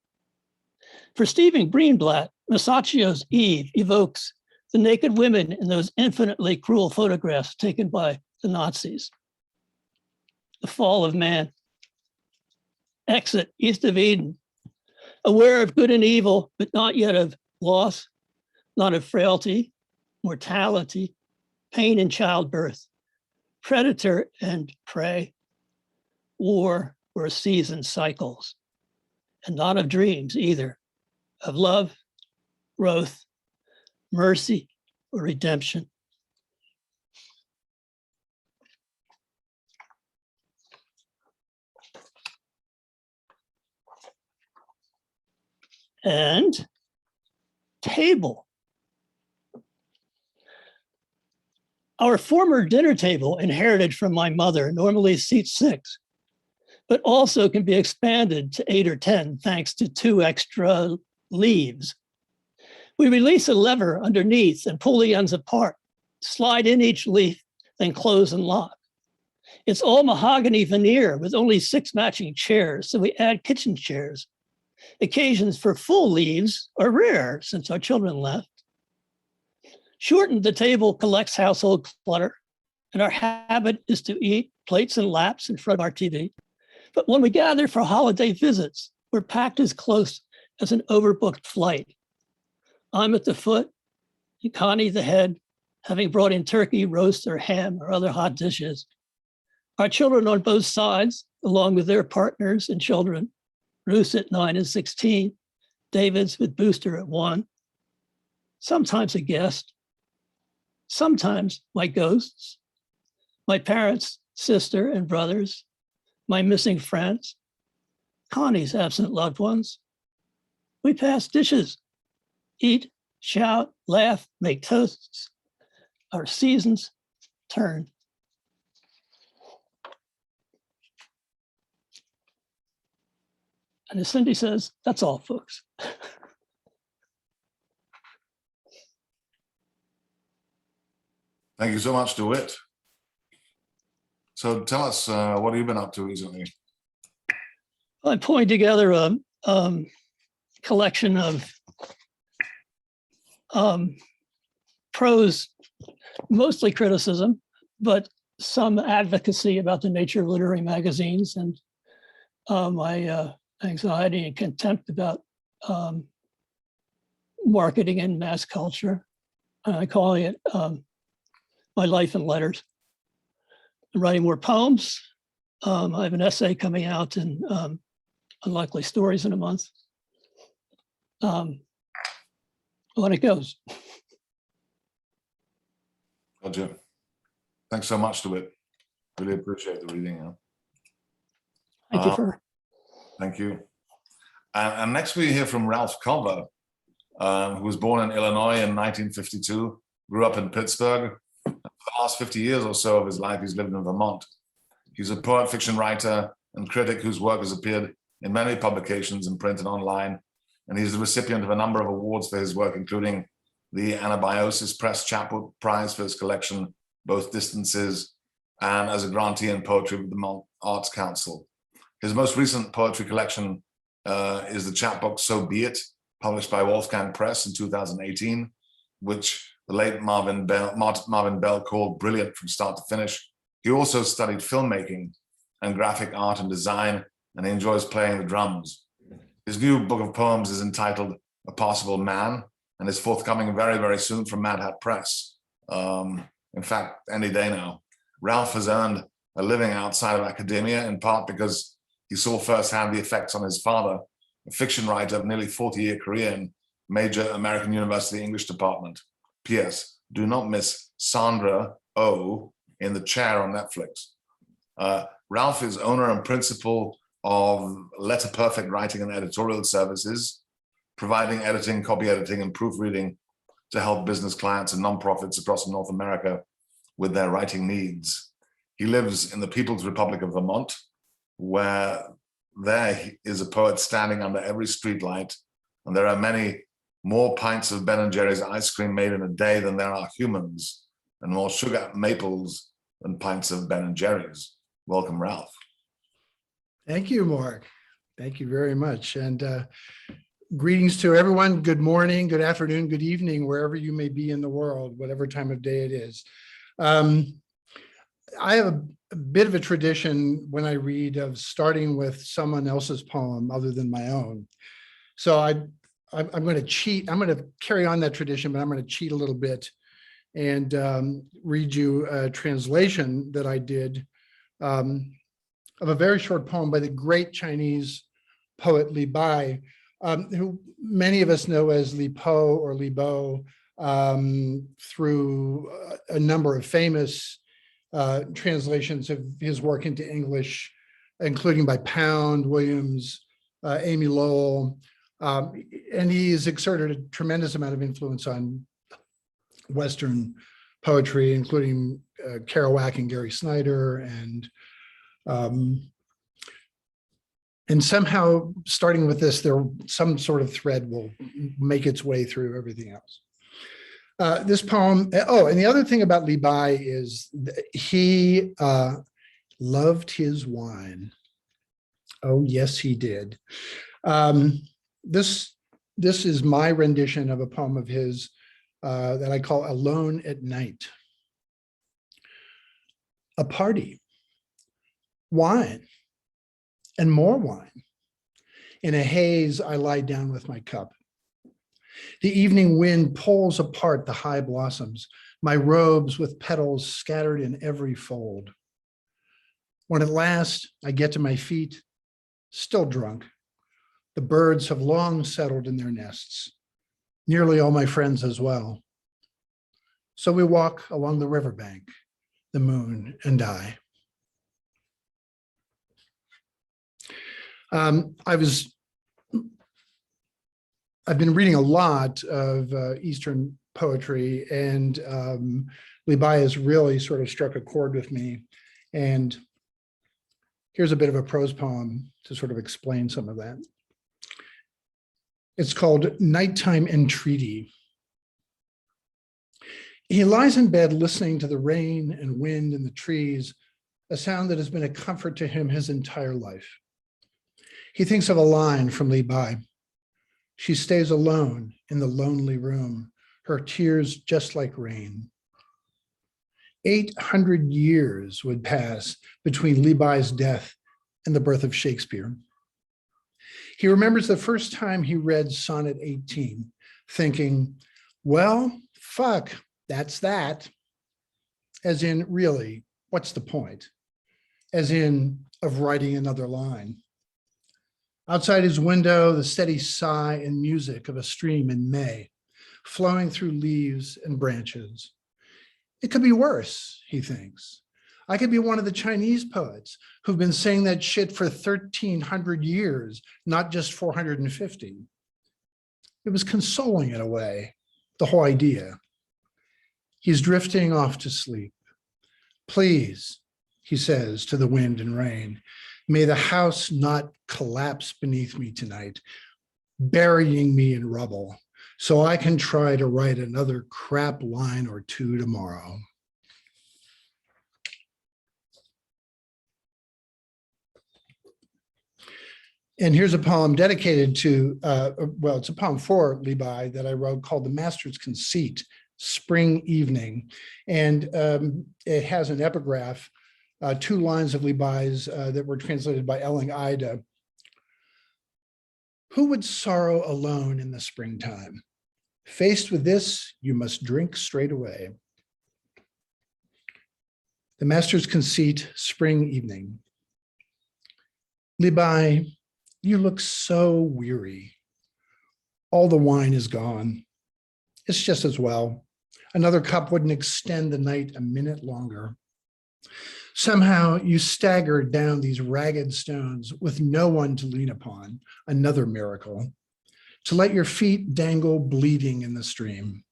For Stephen Greenblatt, Masaccio's Eve evokes the naked women in those infinitely cruel photographs taken by the Nazis. The fall of man. Exit east of Eden, aware of good and evil, but not yet of loss, not of frailty, mortality, pain and childbirth, predator and prey, war or season cycles, and not of dreams either, of love, growth, mercy, or redemption. And table. Our former dinner table, inherited from my mother, normally seats 6, but also can be expanded to 8 or 10 thanks to 2 extra leaves. We release a lever underneath and pull the ends apart, slide in each leaf, then close and lock. It's all mahogany veneer with only 6 matching chairs, so we add kitchen chairs. Occasions for full leaves are rare since our children left. Shortened, the table collects household clutter, and our habit is to eat plates and laps in front of our TV. But when we gather for holiday visits, we're packed as close as an overbooked flight. I'm at the foot, and Connie the head, having brought in turkey, roast, or ham, or other hot dishes. Our children on both sides, along with their partners and children, Ruth's at 9 and 16, David's with Booster at 1, sometimes a guest, sometimes my ghosts, my parents, sister and brothers, my missing friends, Connie's absent loved ones. We pass dishes, eat, shout, laugh, make toasts. Our seasons turn. And as Cindy says, that's all, folks. Thank you so much, DeWitt. So tell us, what have you been up to recently? I'm pulling together a collection of prose, mostly criticism, but some advocacy about the nature of literary magazines and my anxiety and contempt about marketing and mass culture. I'm calling it My Life in Letters. I'm writing more poems. I have an essay coming out in Unlikely Stories in a month. On it goes. Roger. Thanks so much, DeWitt. Really appreciate the reading. Thank you for. Thank you. And next we hear from Ralph Culver, who was born in Illinois in 1952, grew up in Pittsburgh. For the last 50 years or so of his life, he's lived in Vermont. He's a poet, fiction writer, and critic whose work has appeared in many publications in print and online. And he's the recipient of a number of awards for his work, including the Anabiosis Press Chapbook Prize for his collection, Both Distances, and as a grantee in poetry with the Vermont Arts Council. His most recent poetry collection is the chapbook So Be It, published by Wolfgang Press in 2018, which the late Marvin Bell called brilliant from start to finish. He also studied filmmaking and graphic art and design, and he enjoys playing the drums. His new book of poems is entitled A Possible Man, and is forthcoming very, very soon from Mad Hat Press. In fact, any day now. Ralph has earned a living outside of academia, in part because he saw firsthand the effects on his father, a fiction writer of nearly 40-year career in major American University English department. P.S. Do not miss Sandra Oh in The Chair on Netflix. Ralph is owner and principal of Letter Perfect Writing and Editorial Services, providing editing, copy editing, and proofreading to help business clients and nonprofits across North America with their writing needs. He lives in the People's Republic of Vermont, where there is a poet standing under every streetlight, and there are many more pints of Ben & Jerry's ice cream made in a day than there are humans, and more sugar maples than pints of Ben & Jerry's. Welcome, Ralph. Thank you, Mark. Thank you very much. And greetings to everyone. Good morning, good afternoon, good evening, wherever you may be in the world, whatever time of day it is. I have a bit of a tradition when I read of starting with someone else's poem other than my own. So I'm going to cheat. I'm going to carry on that tradition, but I'm going to cheat a little bit and read you a translation that I did of a very short poem by the great Chinese poet Li Bai, who many of us know as Li Po or Li Bo, through a number of famous translations of his work into English, including by Pound, Williams, Amy Lowell, and he's exerted a tremendous amount of influence on Western poetry, including Kerouac and Gary Snyder, and somehow, starting with this, some sort of thread will make its way through everything else. This poem, and the other thing about Li Bai is he loved his wine. Oh, yes, he did. This is my rendition of a poem of his that I call Alone at Night. A party, wine, and more wine. In a haze, I lie down with my cup. The evening wind pulls apart the high blossoms, my robes with petals scattered in every fold. When at last I get to my feet, still drunk, the birds have long settled in their nests, nearly all my friends as well. So we walk along the riverbank, the moon and I. I've been reading a lot of Eastern poetry, and Libai has really sort of struck a chord with me. And here's a bit of a prose poem to sort of explain some of that. It's called Nighttime Entreaty. He lies in bed listening to the rain and wind in the trees, a sound that has been a comfort to him his entire life. He thinks of a line from Libai. She stays alone in the lonely room, her tears just like rain. 800 years would pass between Libai's death and the birth of Shakespeare. He remembers the first time he read Sonnet 18, thinking, well, fuck, that's that. As in, really, what's the point? As in, of writing another line. Outside his window, the steady sigh and music of a stream in May, flowing through leaves and branches. It could be worse, he thinks. I could be one of the Chinese poets who've been saying that shit for 1,300 years, not just 450. It was consoling in a way, the whole idea. He's drifting off to sleep. Please, he says to the wind and rain, may the house not collapse beneath me tonight, burying me in rubble, so I can try to write another crap line or two tomorrow. And here's a poem dedicated to, well, it's a poem for Libai that I wrote called The Master's Conceit, Spring Evening. And it has an epigraph, 2 lines of Libai's that were translated by Elling Ida. Who would sorrow alone in the springtime? Faced with this, you must drink straight away. The Master's Conceit, Spring Evening. Libai, you look so weary. All the wine is gone. It's just as well. Another cup wouldn't extend the night a minute longer. Somehow you staggered down these ragged stones with no one to lean upon, another miracle, to let your feet dangle bleeding in the stream.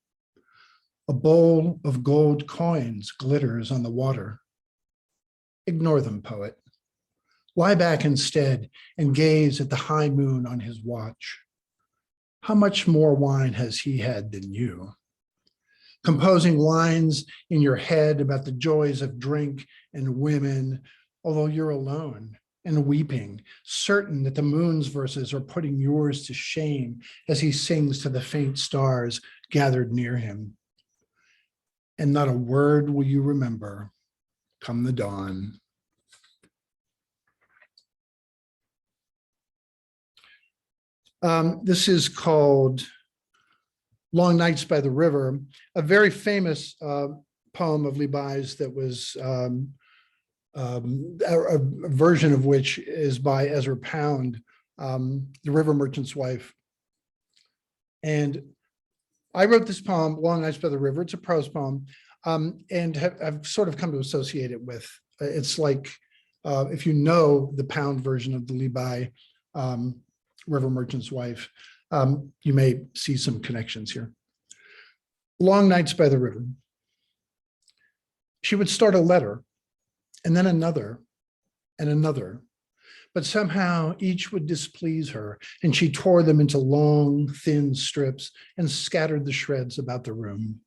A bowl of gold coins glitters on the water. Ignore them, poet. Lie back instead and gaze at the high moon on his watch. How much more wine has he had than you? Composing lines in your head about the joys of drink and women, although you're alone and weeping, certain that the moon's verses are putting yours to shame as he sings to the faint stars gathered near him. And not a word will you remember come the dawn. This is called Long Nights by the River, a very famous poem of Libai's that was a version of which is by Ezra Pound, The River Merchant's Wife. And I wrote this poem, Long Nights by the River. It's a prose poem, and I've sort of come to associate it with. It's like, if you know the Pound version of the Libai River Merchant's Wife, you may see some connections here. Long nights by the river. She would start a letter, and then another, and another, but somehow each would displease her, and she tore them into long, thin strips and scattered the shreds about the room.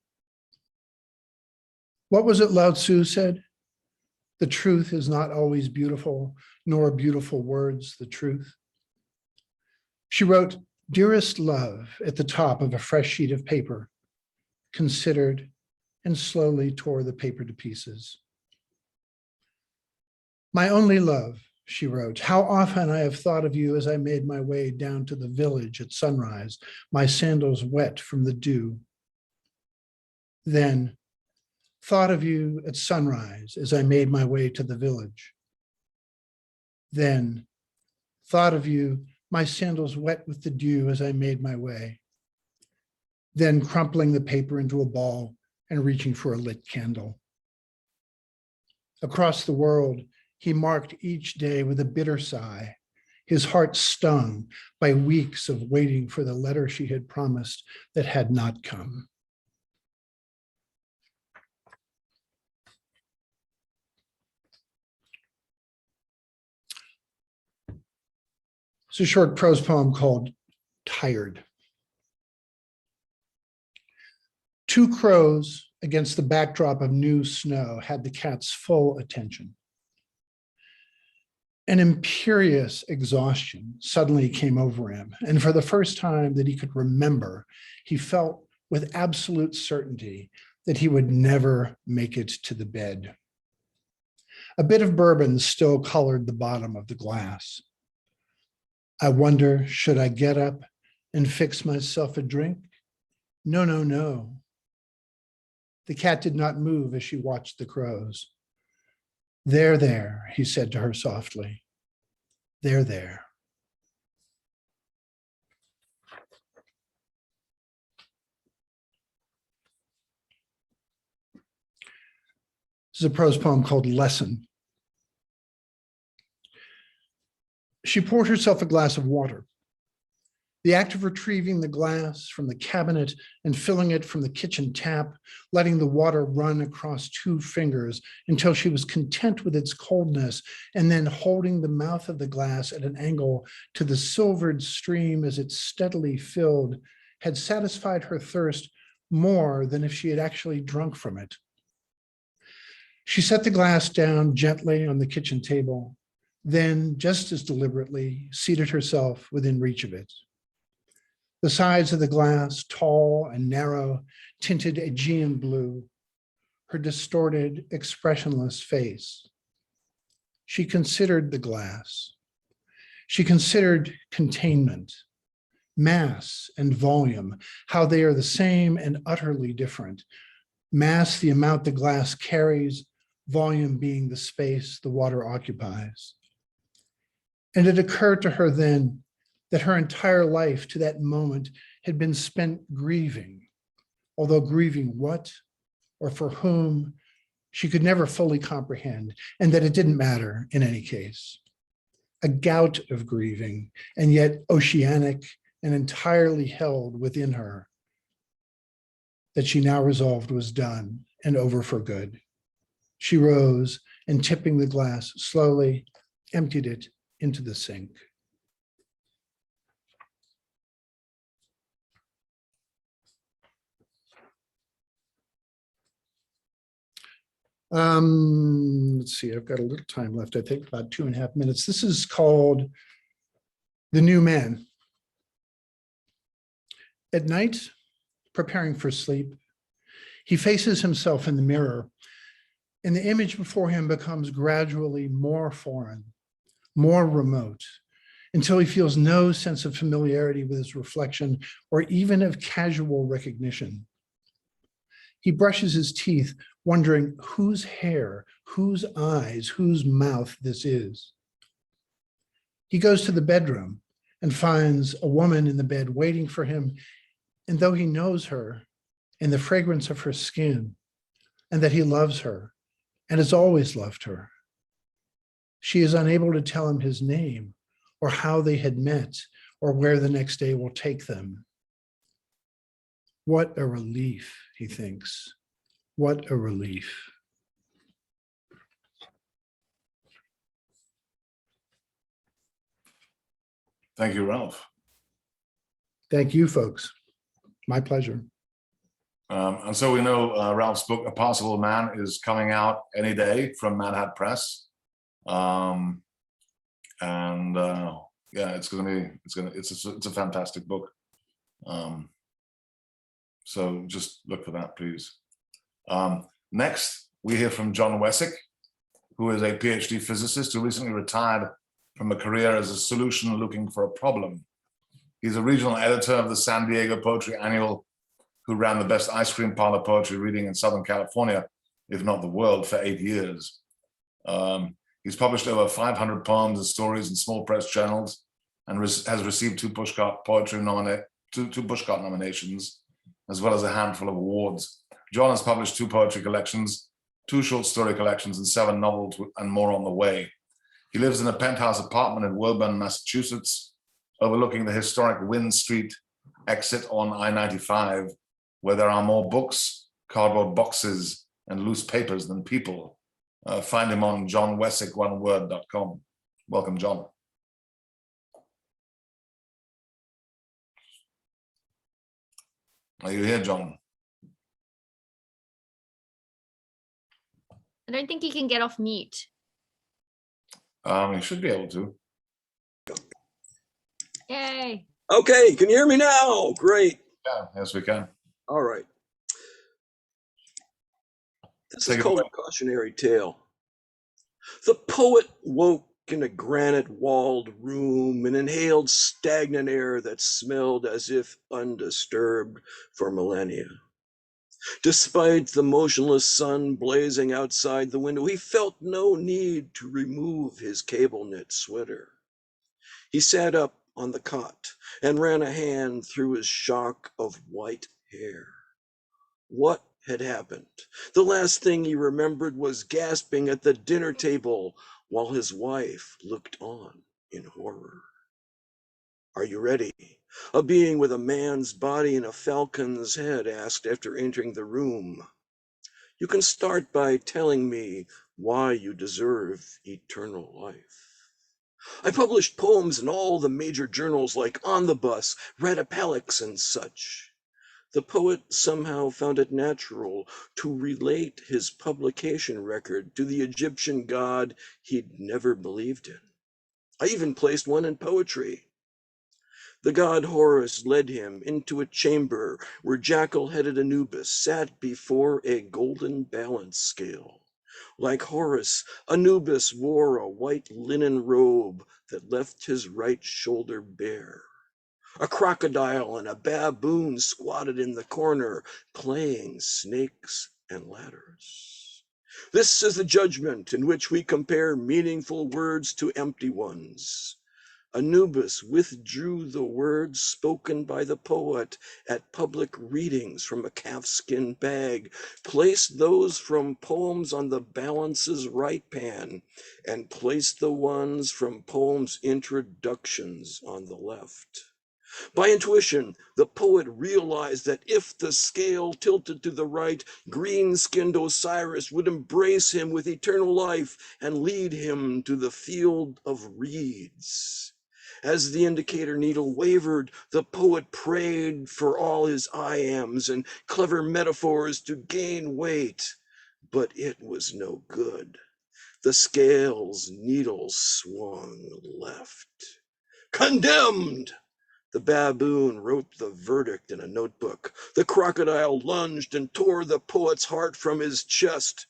What was it Lao Tzu said? The truth is not always beautiful, nor beautiful words the truth. She wrote, dearest love, at the top of a fresh sheet of paper, considered, and slowly tore the paper to pieces. My only love, she wrote, how often I have thought of you as I made my way down to the village at sunrise, my sandals wet from the dew. Then, thought of you at sunrise as I made my way to the village, Then, thought of you, my sandals wet with the dew as I made my way. Then crumpling the paper into a ball and reaching for a lit candle. Across the world, he marked each day with a bitter sigh, his heart stung by weeks of waiting for the letter she had promised that had not come. It's a short prose poem called Tired. Two crows against the backdrop of new snow had the cat's full attention. An imperious exhaustion suddenly came over him, and for the first time that he could remember, he felt with absolute certainty that he would never make it to the bed. A bit of bourbon still colored the bottom of the glass. I wonder, should I get up and fix myself a drink? No, no, no. The cat did not move as she watched the crows. There, he said to her softly. There. This is a prose poem called Lesson. She poured herself a glass of water. The act of retrieving the glass from the cabinet and filling it from the kitchen tap, letting the water run across two fingers until she was content with its coldness, and then holding the mouth of the glass at an angle to the silvered stream as it steadily filled, had satisfied her thirst more than if she had actually drunk from it. She set the glass down gently on the kitchen table, then, just as deliberately, seated herself within reach of it. The sides of the glass, tall and narrow, tinted Aegean blue, her distorted, expressionless face. She considered the glass. She considered containment, mass and volume, how they are the same and utterly different. Mass, the amount the glass carries, volume being the space the water occupies. And it occurred to her then that her entire life to that moment had been spent grieving, although grieving what or for whom she could never fully comprehend, and that it didn't matter in any case. A gout of grieving, and yet oceanic and entirely held within her, that she now resolved was done and over for good. She rose and, tipping the glass slowly, emptied it into the sink. Let's see, I've got a little time left, I think about 2.5 minutes. This is called The New Man. At night, preparing for sleep, he faces himself in the mirror, and the image before him becomes gradually more foreign, more remote, until he feels no sense of familiarity with his reflection or even of casual recognition. He brushes his teeth, wondering whose hair, whose eyes, whose mouth this is. He goes to the bedroom and finds a woman in the bed waiting for him. And though he knows her and the fragrance of her skin, and that he loves her and has always loved her, she is unable to tell him his name or how they had met or where the next day will take them. What a relief, he thinks. What a relief. Thank you, Ralph. Thank you, folks. My pleasure. And so we know Ralph's book, A Possible Man, is coming out any day from Mad Hat Press. Yeah, it's a fantastic book. So just look for that, please. Next, we hear from Jon Wesick, who is a PhD physicist who recently retired from a career as a solution looking for a problem. He's a regional editor of the San Diego Poetry Annual, who ran the best ice cream parlor poetry reading in Southern California, if not the world, for 8 years. He's published over 500 poems and stories in small press journals and has received two Pushcart nominations, as well as a handful of awards. Jon has published 2 poetry collections, 2 short story collections, and 7 novels, and more on the way. He lives in a penthouse apartment in Woburn, Massachusetts, overlooking the historic Wynn Street exit on I-95, where there are more books, cardboard boxes, and loose papers than people. Find him on jonwesick1word.com. Welcome, Jon. Are you here, Jon? I don't think you can get off mute. You should be able to. Yay. Okay, can you hear me now? Great. Yeah, yes, we can. All right. This Take is it called away. a cautionary tale. The poet woke in a granite-walled room and inhaled stagnant air that smelled as if undisturbed for millennia. Despite the motionless sun blazing outside the window, he felt no need to remove his cable-knit sweater. He sat up on the cot and ran a hand through his shock of white hair. What had happened? The last thing he remembered was gasping at the dinner table while his wife looked on in horror. "Are you ready?" A being with a man's body and a falcon's head asked after entering the room. "You can start by telling me why you deserve eternal life." "I published poems in all the major journals like On the Bus, Radipalex, and such." The poet somehow found it natural to relate his publication record to the Egyptian god he'd never believed in. "I even placed one in poetry." The god Horus led him into a chamber where jackal-headed Anubis sat before a golden balance scale. Like Horus, Anubis wore a white linen robe that left his right shoulder bare. A crocodile and a baboon squatted in the corner, playing snakes and ladders. This is the judgment in which we compare meaningful words to empty ones. Anubis withdrew the words spoken by the poet at public readings from a calfskin bag, placed those from poems on the balance's right pan, and placed the ones from poems' introductions on the left. By intuition, the poet realized that if the scale tilted to the right, green-skinned Osiris would embrace him with eternal life and lead him to the field of reeds. As the indicator needle wavered, the poet prayed for all his I-ams and clever metaphors to gain weight, but it was no good. The scale's needle swung left. "Condemned!" The baboon wrote the verdict in a notebook. The crocodile lunged and tore the poet's heart from his chest.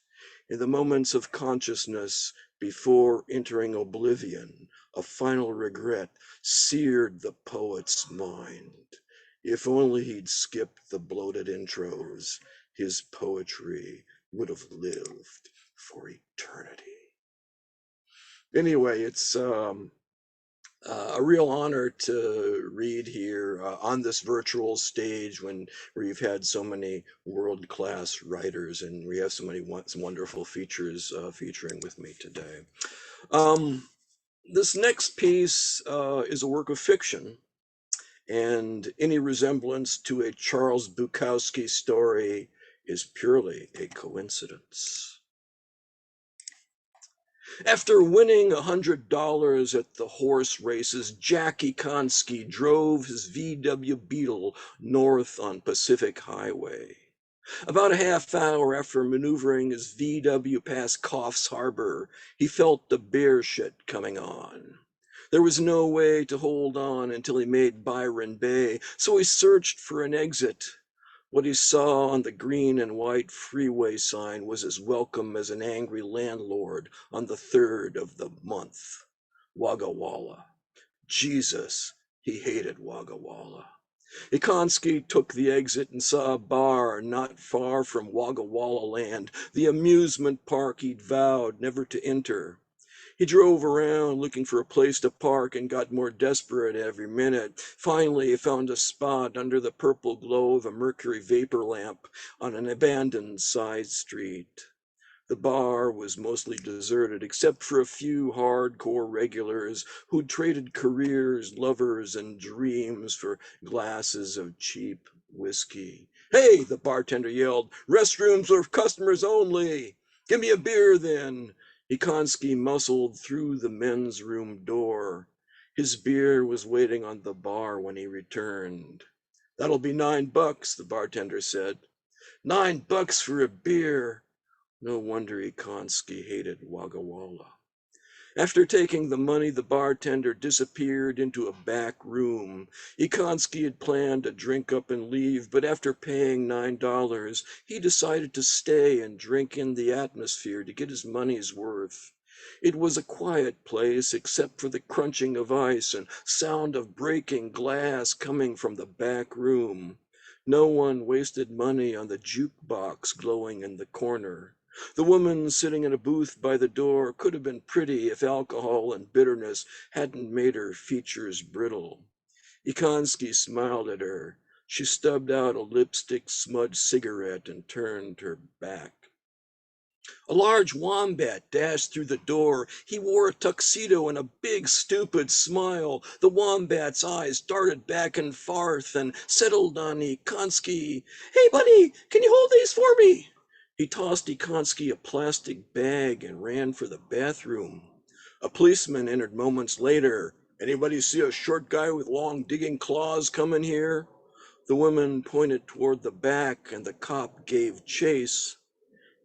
In the moments of consciousness before entering oblivion, a final regret seared the poet's mind. If only he'd skipped the bloated intros, his poetry would have lived for eternity. Anyway, it's a real honor to read here on this virtual stage where you've had so many world-class writers and we have so many wonderful features featuring with me today. This next piece is a work of fiction, and any resemblance to a Charles Bukowski story is purely a coincidence. After winning $100 at the horse races, Jackie Konski drove his VW Beetle north on Pacific Highway. About a half hour after maneuvering his VW past Coffs Harbor, he felt the bear shit coming on. There was no way to hold on until he made Byron Bay, so he searched for an exit. What he saw on the green and white freeway sign was as welcome as an angry landlord on the 3rd of the month. Wagga Walla. Jesus, he hated Wagga Walla. Ikonski took the exit and saw a bar not far from Wagga Walla land, the amusement park he'd vowed never to enter. He drove around looking for a place to park and got more desperate every minute. Finally, he found a spot under the purple glow of a mercury vapor lamp on an abandoned side street. The bar was mostly deserted except for a few hardcore regulars who'd traded careers, lovers, and dreams for glasses of cheap whiskey. "Hey," the bartender yelled, "restrooms are customers only. Give me a beer then." Ikonski muscled through the men's room door. His beer was waiting on the bar when he returned. "That'll be $9, the bartender said. $9 for a beer. No wonder Ikonski hated Wagga Walla. After taking the money, the bartender disappeared into a back room. Ikonski had planned to drink up and leave, but after paying $9, he decided to stay and drink in the atmosphere to get his money's worth. It was a quiet place except for the crunching of ice and sound of breaking glass coming from the back room. No one wasted money on the jukebox glowing in the corner. The woman sitting in a booth by the door could have been pretty if alcohol and bitterness hadn't made her features brittle. Ikonski smiled at her. She stubbed out a lipstick-smudged cigarette and turned her back. A large wombat dashed through the door. He wore a tuxedo and a big, stupid smile. The wombat's eyes darted back and forth and settled on Ikonski. "Hey, buddy, can you hold these for me?" He tossed Ikonski a plastic bag and ran for the bathroom. A policeman entered moments later. "Anybody see a short guy with long digging claws coming here?" The woman pointed toward the back and the cop gave chase.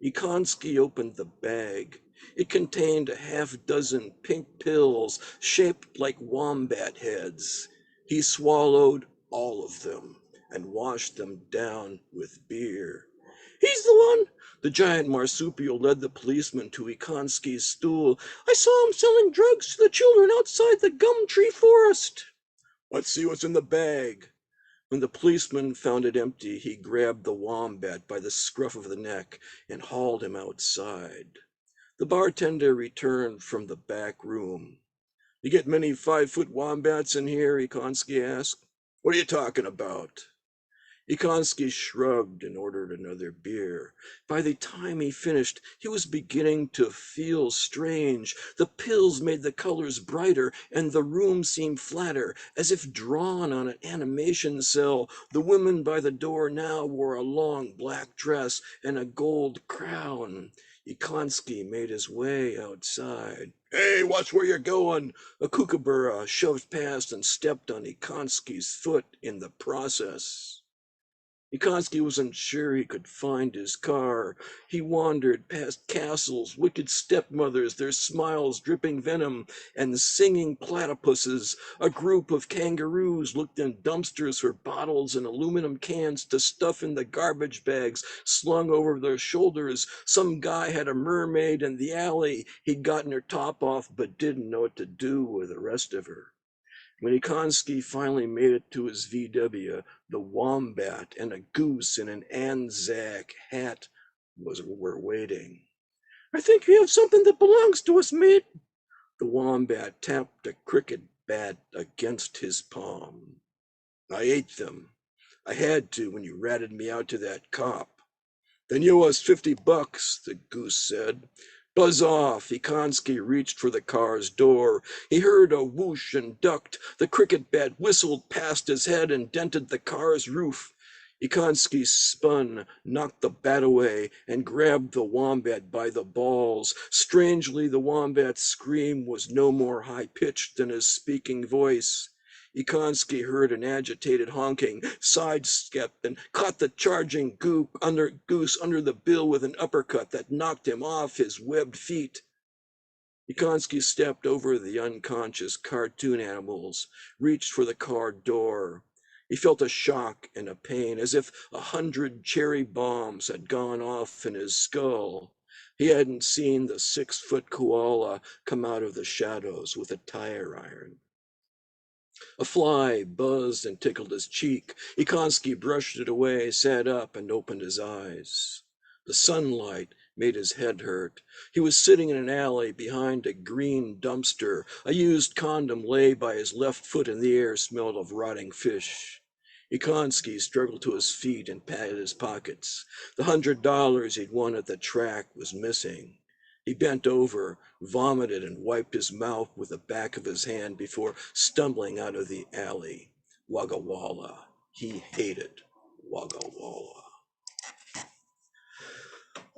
Ikonski opened the bag. It contained a half-dozen pink pills shaped like wombat heads. He swallowed all of them and washed them down with beer. "He's the one!" The giant marsupial led the policeman to Ikonski's stool. "I saw him selling drugs to the children outside the gum tree forest." "Let's see what's in the bag." When the policeman found it empty, he grabbed the wombat by the scruff of the neck and hauled him outside. The bartender returned from the back room. "You get many 5-foot wombats in here?" Ikonski asked. "What are you talking about?" Ikonski shrugged and ordered another beer. By the time he finished, he was beginning to feel strange. The pills made the colors brighter and the room seem flatter, as if drawn on an animation cell. The woman by the door now wore a long black dress and a gold crown. Ikonski made his way outside. "Hey, watch where you're going!" A kookaburra shoved past and stepped on Ikonski's foot in the process. Ikonski wasn't sure he could find his car. He wandered past castles, wicked stepmothers, their smiles dripping venom, and singing platypuses. A group of kangaroos looked in dumpsters for bottles and aluminum cans to stuff in the garbage bags slung over their shoulders. Some guy had a mermaid in the alley. He'd gotten her top off but didn't know what to do with the rest of her. When Ikonski finally made it to his VW, the wombat and a goose in an Anzac hat were waiting. "I think you have something that belongs to us, mate." The wombat tapped a cricket bat against his palm. "I ate them. I had to when you ratted me out to that cop." "Then you owe us $50, the goose said. Buzz off. Ikonski reached for the car's door. He heard a whoosh and ducked. The cricket bat whistled past his head and dented the car's roof. Ikonski spun, knocked the bat away, and grabbed the wombat by the balls. Strangely, the wombat's scream was no more high-pitched than his speaking voice. Ikonski heard an agitated honking, sidestepped, and caught the charging goose under the bill with an uppercut that knocked him off his webbed feet. Ikonski stepped over the unconscious cartoon animals, reached for the car door. He felt a shock and a pain, as if 100 cherry bombs had gone off in his skull. He hadn't seen the 6-foot koala come out of the shadows with a tire iron. A fly buzzed and tickled his cheek. Ikonski brushed it away, sat up, and opened his eyes. The sunlight made his head hurt. He was sitting in an alley behind a green dumpster. A used condom lay by his left foot, and the air smelled of rotting fish. Ikonski struggled to his feet and patted his pockets. The $100 he'd won at the track was missing. He bent over, vomited, and wiped his mouth with the back of his hand before stumbling out of the alley. Wagga Walla. He hated Wagga Walla.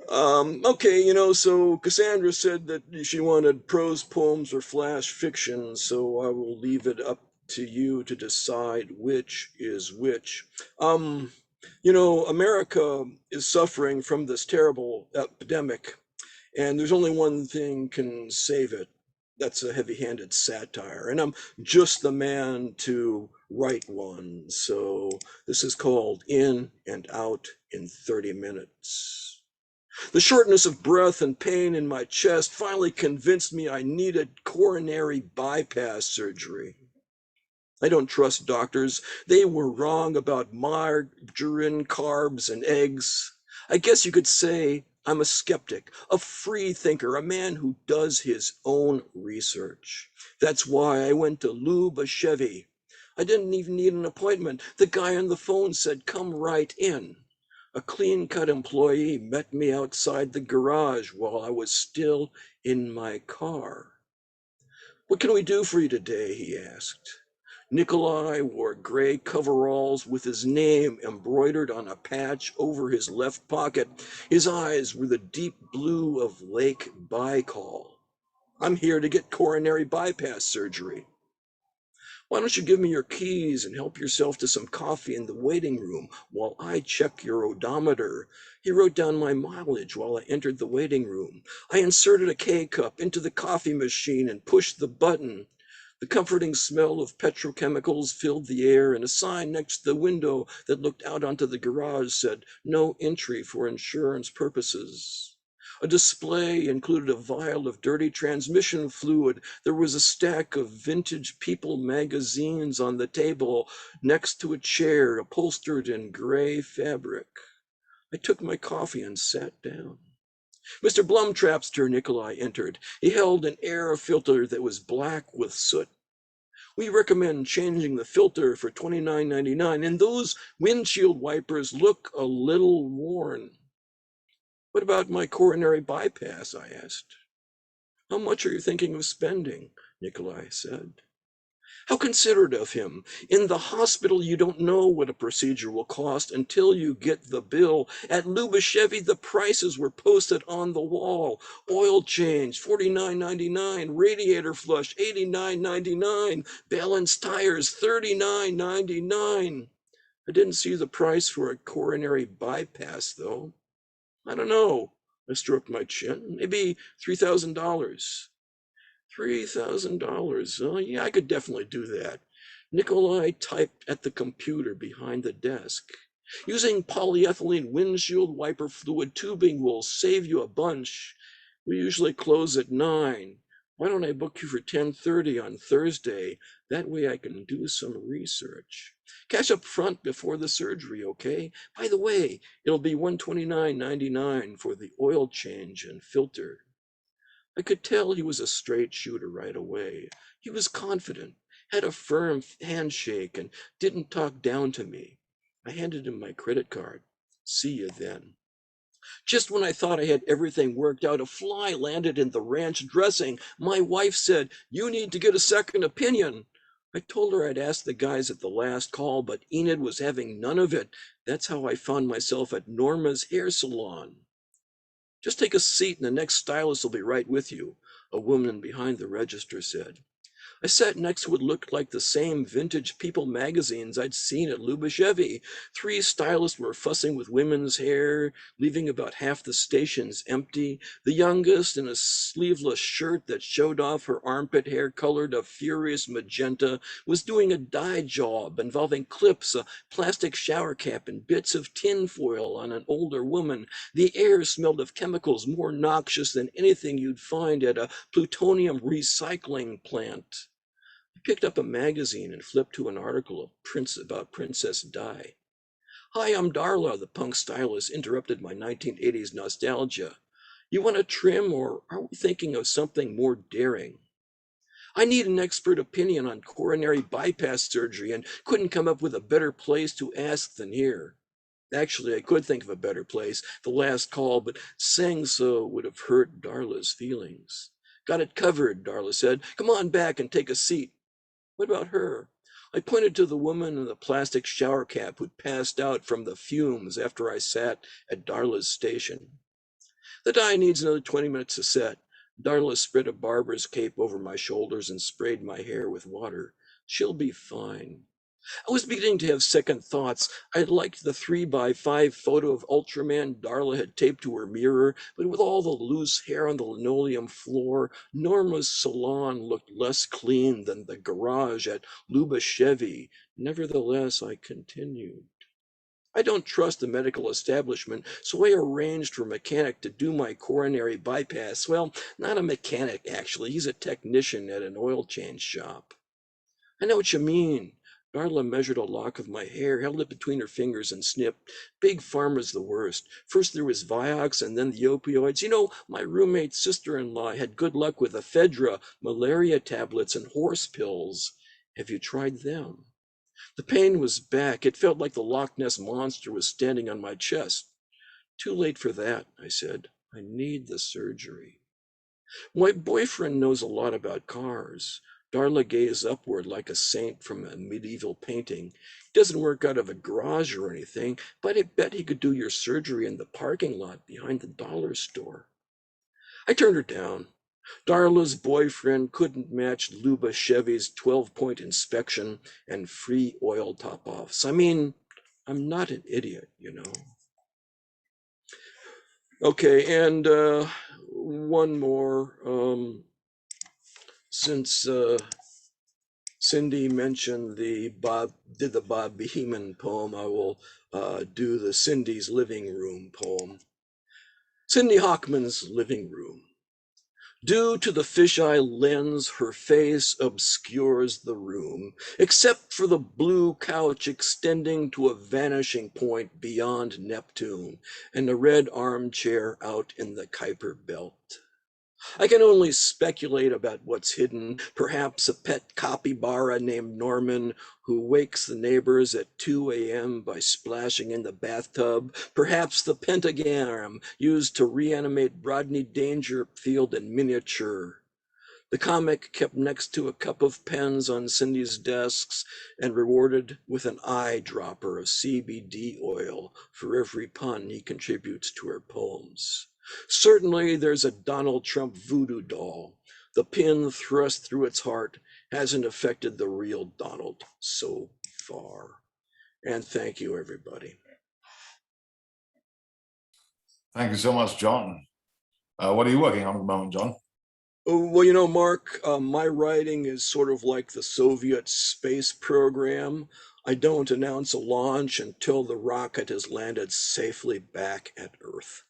Okay, so Cassandra said that she wanted prose poems or flash fiction, so I will leave it up to you to decide which is which. America is suffering from this terrible epidemic, and there's only one thing can save it. That's a heavy-handed satire, and I'm just the man to write one. So this is called In and Out in 30 Minutes. The shortness of breath and pain in my chest finally convinced me I needed coronary bypass surgery. I don't trust doctors. They were wrong about margarine, carbs, and eggs. I guess you could say I'm a skeptic, a free thinker, a man who does his own research. That's why I went to Lubashevi. I didn't even need an appointment. The guy on the phone said, "Come right in." A clean-cut employee met me outside the garage while I was still in my car. "What can we do for you today?" he asked. Nikolai wore gray coveralls with his name embroidered on a patch over his left pocket. His eyes were the deep blue of Lake Baikal. "I'm here to get coronary bypass surgery." "Why don't you give me your keys and help yourself to some coffee in the waiting room while I check your odometer?" He wrote down my mileage while I entered the waiting room. I inserted a K-cup into the coffee machine and pushed the button. The comforting smell of petrochemicals filled the air, and a sign next to the window that looked out onto the garage said, "No entry for insurance purposes." A display included a vial of dirty transmission fluid. There was a stack of vintage People magazines on the table next to a chair upholstered in gray fabric. I took my coffee and sat down. "Mr. Blumtrapster," Nikolai entered. He held an air filter that was black with soot. "We recommend changing the filter for $29.99, and those windshield wipers look a little worn." "What about my coronary bypass?" I asked. "How much are you thinking of spending?" Nikolai said. How considerate of him. In the hospital, you don't know what a procedure will cost until you get the bill. At Lubashevi, the prices were posted on the wall. Oil change, $49.99. Radiator flush, $89.99. Balanced tires, $39.99. I didn't see the price for a coronary bypass, though. "I don't know." I stroked my chin. "Maybe $3,000. $3,000. Oh, yeah, I could definitely do that." Nikolai typed at the computer behind the desk. "Using polyethylene windshield wiper fluid tubing will save you a bunch. We usually close at 9. Why don't I book you for 10:30 on Thursday? That way I can do some research. Cash up front before the surgery, okay? By the way, it'll be $129.99 for the oil change and filter." I could tell he was a straight shooter right away. He was confident, had a firm handshake, and didn't talk down to me. I handed him my credit card. "See you then." Just when I thought I had everything worked out, a fly landed in the ranch dressing. My wife said, "You need to get a second opinion." I told her I'd asked the guys at the last call, but Enid was having none of it. That's how I found myself at Norma's hair salon. "Just take a seat and the next stylist will be right with you," a woman behind the register said. I sat next to what looked like the same vintage People magazines I'd seen at Lubashevi. 3 stylists were fussing with women's hair, leaving about half the stations empty. The youngest, in a sleeveless shirt that showed off her armpit hair colored a furious magenta, was doing a dye job involving clips, a plastic shower cap, and bits of tinfoil on an older woman. The air smelled of chemicals more noxious than anything you'd find at a plutonium recycling plant. I picked up a magazine and flipped to an article about Princess Di. "Hi, I'm Darla," the punk stylist interrupted my 1980s nostalgia. You want to trim, or are we thinking of something more daring? I need an expert opinion on coronary bypass surgery and couldn't come up with a better place to ask than here. Actually, I could think of a better place, the last call, but saying so would have hurt Darla's feelings. Got it covered, Darla said. Come on back and take a seat. What about her? I pointed to the woman in the plastic shower cap who'd passed out from the fumes after I sat at Darla's station. The dye needs another 20 minutes to set. Darla spread a barber's cape over my shoulders and sprayed my hair with water. She'll be fine. I was beginning to have second thoughts. I liked the 3x5 photo of Ultraman Darla had taped to her mirror, but with all the loose hair on the linoleum floor, Norma's salon looked less clean than the garage at Lubashevy. Nevertheless, I continued. I don't trust the medical establishment, so I arranged for a mechanic to do my coronary bypass. Well, not a mechanic, actually. He's a technician at an oil change shop. I know what you mean. Darla measured a lock of my hair, held it between her fingers, and snipped. Big Pharma's the worst. First there was Vioxx and then the opioids. You know, my roommate's sister-in-law had good luck with ephedra, malaria tablets, and horse pills. Have you tried them? The pain was back. It felt like the Loch Ness Monster was standing on my chest. Too late for that, I said. I need the surgery. My boyfriend knows a lot about cars. Darla gazed upward like a saint from a medieval painting. He doesn't work out of a garage or anything, but I bet he could do your surgery in the parking lot behind the dollar store. I turned her down. Darla's boyfriend couldn't match Lubashevy's 12-point inspection and free oil top-offs. I mean, I'm not an idiot, you know. Okay, and one more. Since Cindy mentioned the Bob Heman poem, I will do the Cindy's Living Room poem. Cindy Hochman's Living Room. Due to the fisheye lens, her face obscures the room, except for the blue couch extending to a vanishing point beyond Neptune, and a red armchair out in the Kuiper Belt. I can only speculate about what's hidden, perhaps a pet capybara named Norman who wakes the neighbors at 2 a.m. by splashing in the bathtub, perhaps the pentagram used to reanimate Rodney Dangerfield in miniature. The comic kept next to a cup of pens on Cindy's desks and rewarded with an eyedropper of CBD oil for every pun he contributes to her poems. Certainly there's a Donald Trump voodoo doll. The pin thrust through its heart hasn't affected the real Donald so far. And thank you, everybody. Thank you so much, John. What are you working on at the moment, John? Well, you know, Mark, my writing is sort of like the Soviet space program. I don't announce a launch until the rocket has landed safely back at Earth.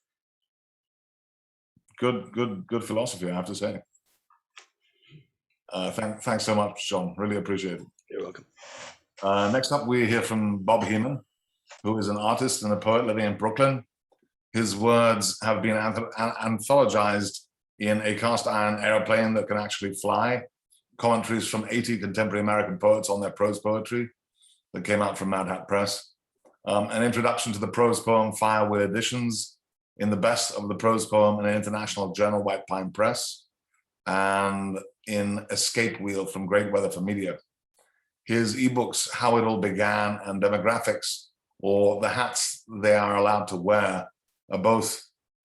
Good philosophy, I have to say. Thanks so much, John. Really appreciate it. You're welcome. Next up, we hear from Bob Heman, who is an artist and a poet living in Brooklyn. His words have been anthologized in A Cast Iron Aeroplane That Can Actually Fly, commentaries from 80 contemporary American poets on their prose poetry that came out from Mad Hat Press, an introduction to the prose poem Fireweed Editions, in the Best of the Prose Poem in an international journal, White Pine Press, and in Escape Wheel from Great Weather for Media. His ebooks, How It All Began and Demographics, or The Hats They Are Allowed to Wear, are both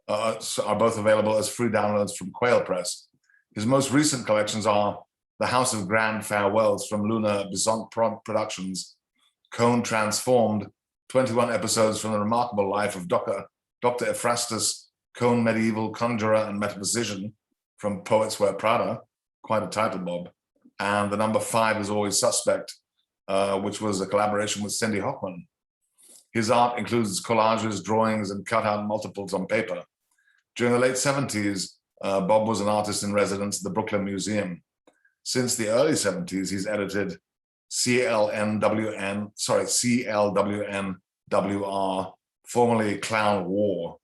available as free downloads from Quail Press. His most recent collections are The House of Grand Farewells from Luna Bison Productions, Cone Transformed, 21 episodes from the remarkable life of Dr. Ephrastus, Cone Medieval Conjurer and Metaphysician from Poets Wear Prada, quite a title, Bob, and the number 5 Is Always Suspect, which was a collaboration with Cindy Hochman. His art includes collages, drawings, and cut-out multiples on paper. During the late 70s, Bob was an artist in residence at the Brooklyn Museum. Since the early 70s, he's edited CLWNWR, formerly Clown War,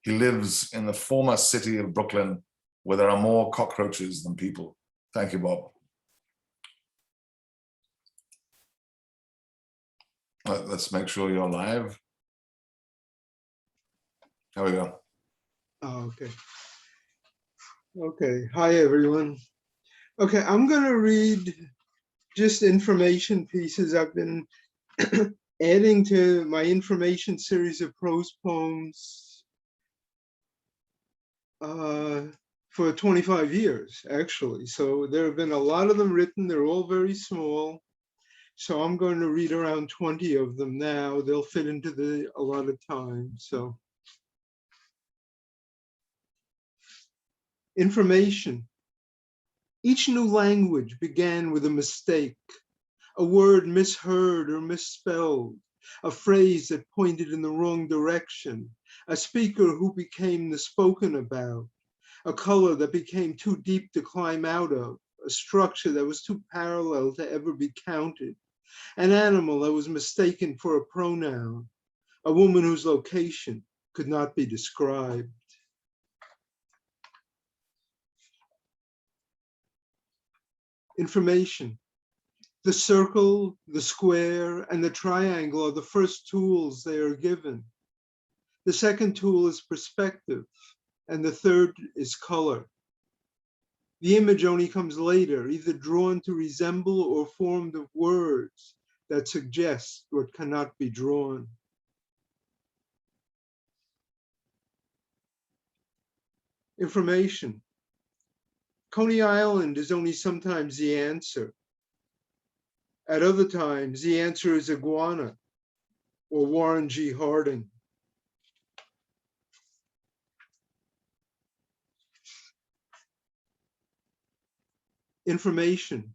He lives in the former city of Brooklyn, where there are more cockroaches than people. Thank you, Bob. Let's make sure you're live. There we go. Oh, okay. Okay. Hi, everyone. Okay, I'm going to read just information pieces I've been adding to my information series of prose poems for 25 years, actually. So there have been a lot of them written. They're all very small. So I'm going to read around 20 of them now. They'll fit into the allotted time. So information. Each new language began with a mistake, a word misheard or misspelled, a phrase that pointed in the wrong direction, a speaker who became the spoken about, a color that became too deep to climb out of, a structure that was too parallel to ever be counted, an animal that was mistaken for a pronoun, a woman whose location could not be described. Information. The circle, the square, and the triangle are the first tools they are given. The second tool is perspective, and the third is color. The image only comes later, either drawn to resemble or formed of words that suggest what cannot be drawn. Information. Coney Island is only sometimes the answer. At other times, the answer is iguana or Warren G. Harding. Information.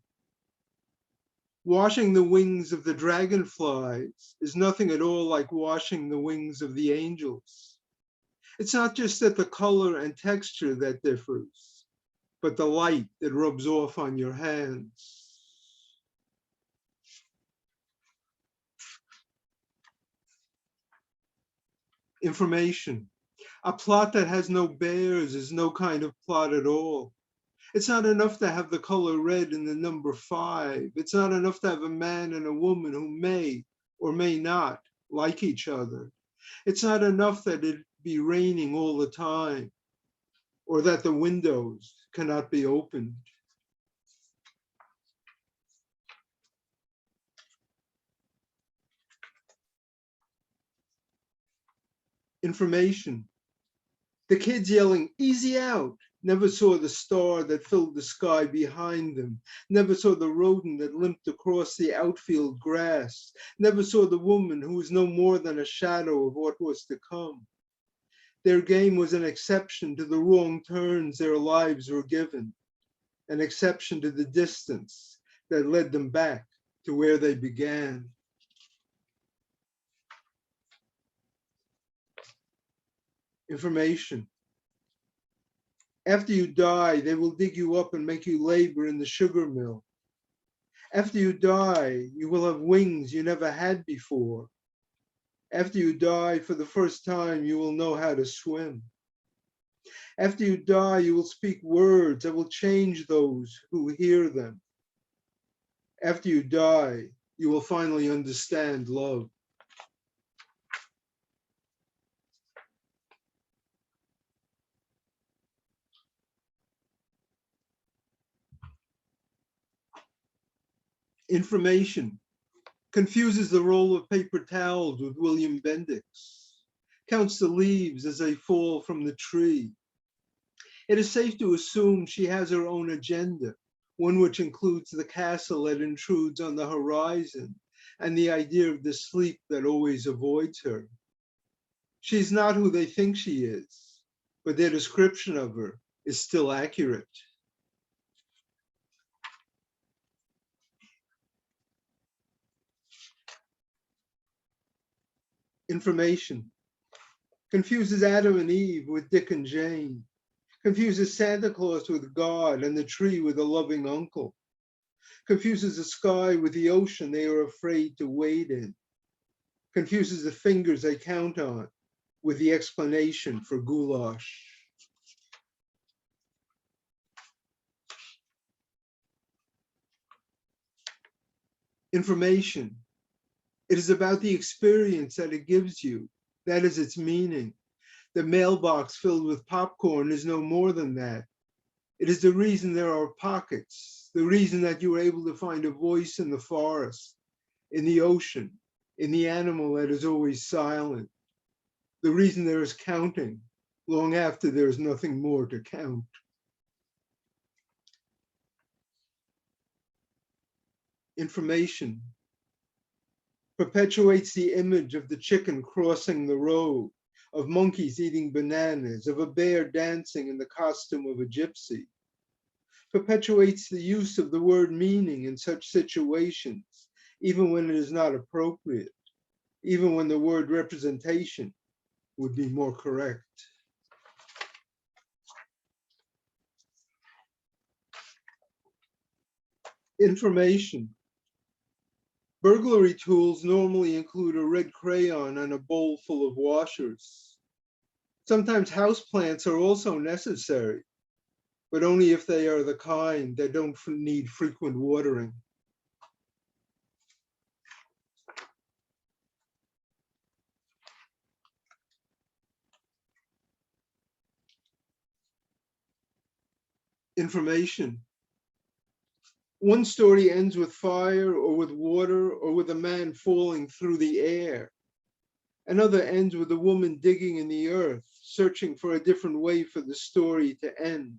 Washing the wings of the dragonflies is nothing at all like washing the wings of the angels. It's not just that the color and texture that differs, but the light that rubs off on your hands. Information. A plot that has no bears is no kind of plot at all. It's not enough to have the color red in the number 5. It's not enough to have a man and a woman who may or may not like each other. It's not enough that it be raining all the time, or that the windows cannot be opened. Information. The kids yelling, "Easy out," never saw the star that filled the sky behind them, never saw the rodent that limped across the outfield grass, never saw the woman who was no more than a shadow of what was to come. Their game was an exception to the wrong turns their lives were given, an exception to the distance that led them back to where they began. Information. After you die, they will dig you up and make you labor in the sugar mill. After you die, you will have wings you never had before. After you die, for the first time, you will know how to swim. After you die, you will speak words that will change those who hear them. After you die, you will finally understand love. Information. Confuses the roll of paper towels with William Bendix. Counts the leaves as they fall from the tree. It is safe to assume she has her own agenda, one which includes the castle that intrudes on the horizon and the idea of the sleep that always avoids her. She's not who they think she is, but their description of her is still accurate. Information. Confuses Adam and Eve with Dick and Jane. Confuses Santa Claus with God and the tree with a loving uncle. Confuses the sky with the ocean they are afraid to wade in. Confuses the fingers they count on with the explanation for goulash. Information. It is about the experience that it gives you. That is its meaning. The mailbox filled with popcorn is no more than that. It is the reason there are pockets, the reason that you are able to find a voice in the forest, in the ocean, in the animal that is always silent. The reason there is counting long after there is nothing more to count. Information perpetuates the image of the chicken crossing the road, of monkeys eating bananas, of a bear dancing in the costume of a gypsy. Perpetuates the use of the word meaning in such situations, even when it is not appropriate, even when the word representation would be more correct. Information. Burglary tools normally include a red crayon and a bowl full of washers. Sometimes houseplants are also necessary, but only if they are the kind that don't need frequent watering. Information. One story ends with fire or with water or with a man falling through the air. Another ends with a woman digging in the earth, searching for a different way for the story to end.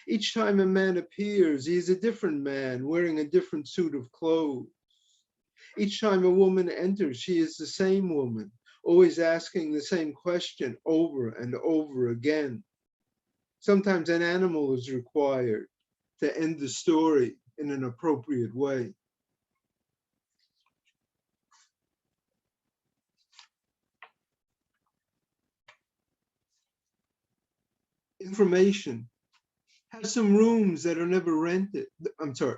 Each time a man appears, he is a different man wearing a different suit of clothes. Each time a woman enters, she is the same woman, always asking the same question over and over again. Sometimes an animal is required to end the story in an appropriate way. Information has some rooms that are never rented. I'm sorry.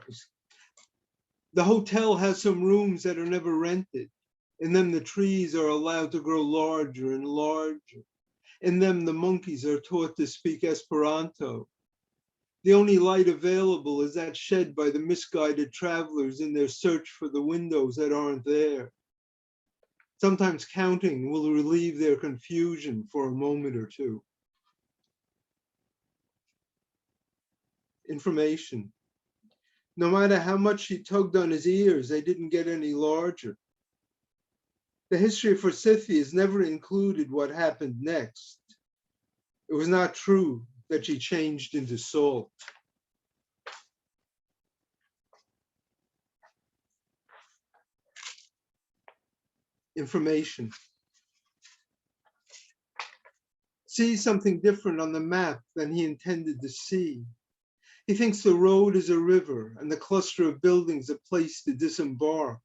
The hotel has some rooms that are never rented. In them, the trees are allowed to grow larger and larger. In them, the monkeys are taught to speak Esperanto. The only light available is that shed by the misguided travelers in their search for the windows that aren't there. Sometimes counting will relieve their confusion for a moment or two. Information. No matter how much he tugged on his ears, they didn't get any larger. The history of Forsythians never included what happened next. It was not true that she changed into salt. Information. Sees something different on the map than he intended to see. He thinks the road is a river and the cluster of buildings a place to disembark.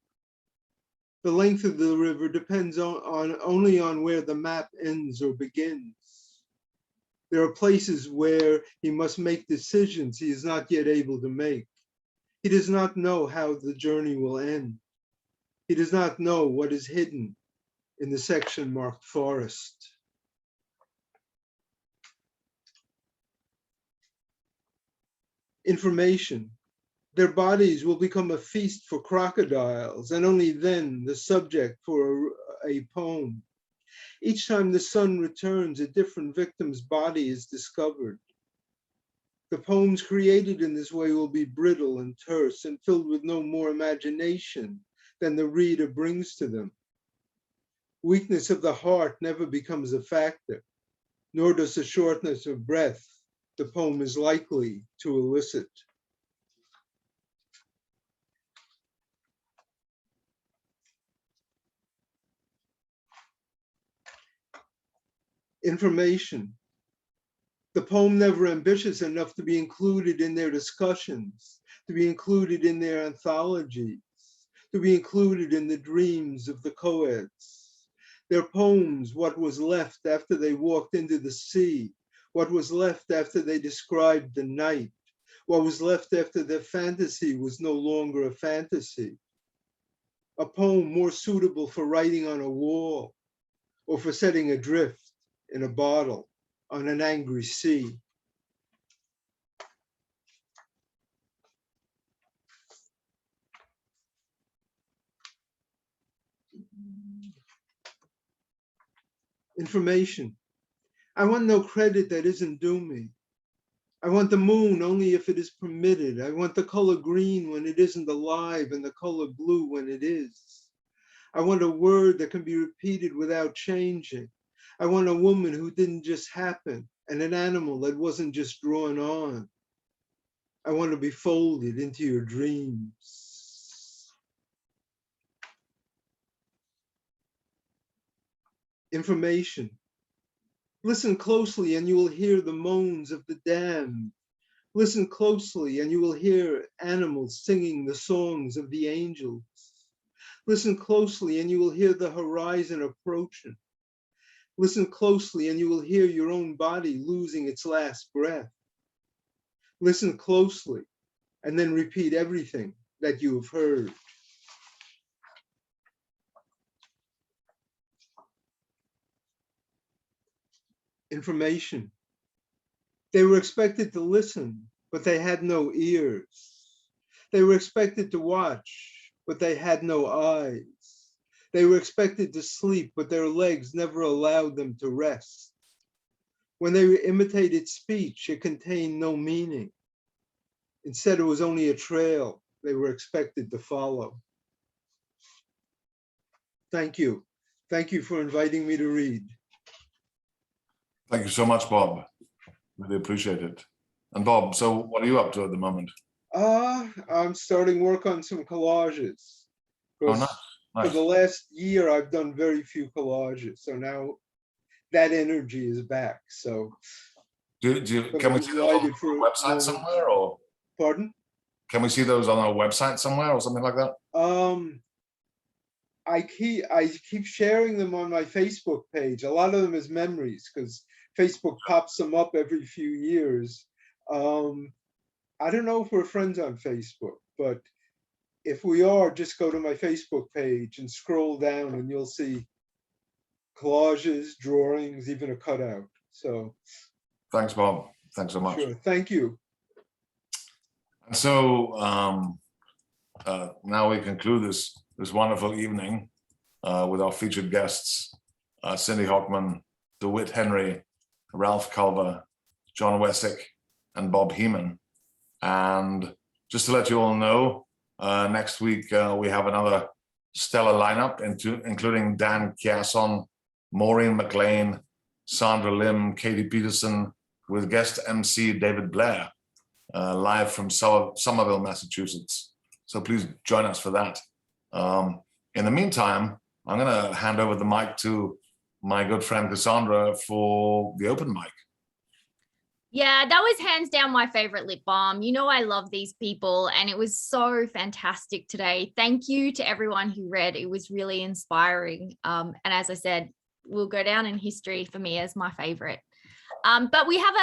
The length of the river depends only on where the map ends or begins. There are places where he must make decisions he is not yet able to make. He does not know how the journey will end. He does not know what is hidden in the section marked forest. Information. Their bodies will become a feast for crocodiles, and only then the subject for a poem. Each time the sun returns, a different victim's body is discovered. The poems created in this way will be brittle and terse and filled with no more imagination than the reader brings to them. Weakness of the heart never becomes a factor, nor does the shortness of breath the poem is likely to elicit. Information. The poem never ambitious enough to be included in their discussions, to be included in their anthologies, to be included in the dreams of the co-eds. Their poems, what was left after they walked into the sea, what was left after they described the night, what was left after their fantasy was no longer a fantasy. A poem more suitable for writing on a wall, or for setting adrift in a bottle on an angry sea. Information. I want no credit that isn't due me. I want the moon only if it is permitted. I want the color green when it isn't alive and the color blue when it is. I want a word that can be repeated without changing. I want a woman who didn't just happen and an animal that wasn't just drawn on. I want to be folded into your dreams. Information. Listen closely and you will hear the moans of the damned. Listen closely and you will hear animals singing the songs of the angels. Listen closely and you will hear the horizon approaching. Listen closely and you will hear your own body losing its last breath. Listen closely and then repeat everything that you have heard. Information. They were expected to listen, but they had no ears. They were expected to watch, but they had no eyes. They were expected to sleep, but their legs never allowed them to rest. When they imitated speech, it contained no meaning. Instead, it was only a trail they were expected to follow. Thank you. Thank you for inviting me to read. Thank you so much, Bob. Really appreciate it. And Bob, so what are you up to at the moment? I'm starting work on some collages. Oh, nice. For the last year, I've done very few collages. So now that energy is back. So can we see those on a website somewhere, or? Pardon? Can we see those on a website somewhere or something like that? I keep sharing them on my Facebook page. A lot of them is memories because Facebook pops them up every few years. I don't know if we're friends on Facebook, but if we are, just go to my Facebook page and scroll down and you'll see collages, drawings, even a cutout. So thanks, Bob. Thanks so much. Sure. Thank you. And so now we conclude this wonderful evening with our featured guests, Cindy Hochman, DeWitt Henry, Ralph Culver, Jon Wesick, and Bob Heman. And just to let you all know, next week we have another stellar lineup, including Dan Chiasson, Maureen McLean, Sandra Lim, Katie Peterson, with guest MC David Blair, live from Somerville, Massachusetts. So please join us for that. In the meantime, I'm going to hand over the mic to my good friend Cassandra for the open mic. Yeah, that was hands down my favorite Lit Balm. You know, I love these people and it was so fantastic today. Thank you to everyone who read. It was really inspiring. And as I said, will go down in history for me as my favorite. But we have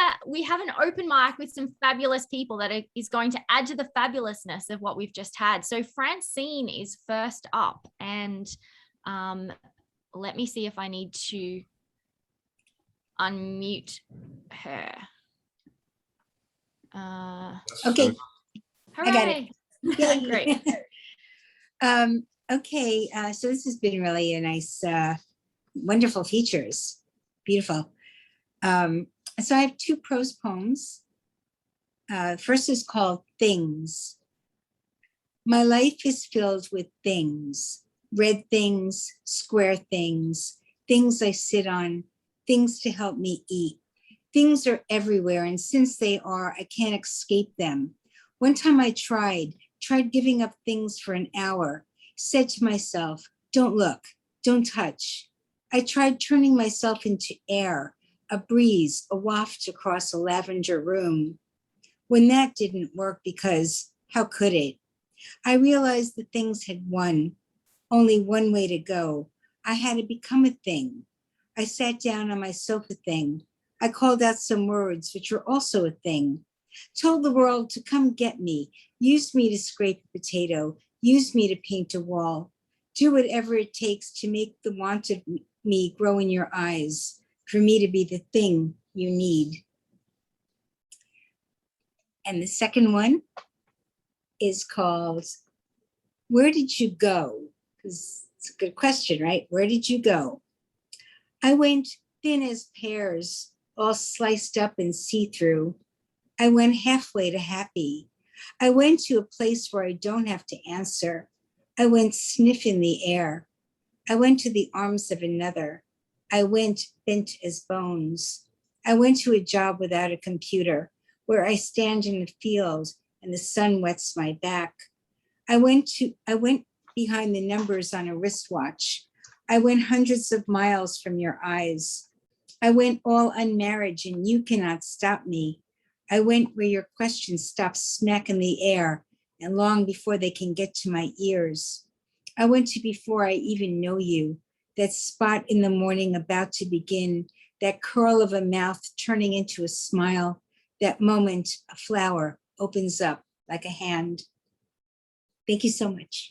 an open mic with some fabulous people that is going to add to the fabulousness of what we've just had. So Francine is first up, and let me see if I need to unmute her. Okay, hooray. I got it. Yay. Great. Okay, so this has been really a nice, wonderful features. Beautiful. So I have two prose poems. First is called Things. My life is filled with things, red things, square things, things I sit on, things to help me eat. Things are everywhere, and since they are, I can't escape them. One time I tried giving up things for an hour, said to myself, don't look, don't touch. I tried turning myself into air, a breeze, a waft across a lavender room. When that didn't work, because how could it? I realized the things had won, only one way to go. I had to become a thing. I sat down on my sofa thing. I called out some words, which were also a thing. Told the world to come get me, used me to scrape a potato, used me to paint a wall, do whatever it takes to make the wanted me grow in your eyes, for me to be the thing you need. And the second one is called, Where Did You Go? Because it's a good question, right? Where did you go? I went thin as pears, all sliced up and see-through. I went halfway to happy. I went to a place where I don't have to answer. I went sniffing the air. I went to the arms of another. I went bent as bones. I went to a job without a computer, where I stand in the field and the sun wets my back. I went behind the numbers on a wristwatch. I went hundreds of miles from your eyes. I went all unmarried and you cannot stop me. I went where your questions stop smack in the air and long before they can get to my ears. I went to before I even know you, that spot in the morning about to begin, that curl of a mouth turning into a smile, that moment a flower opens up like a hand. Thank you so much.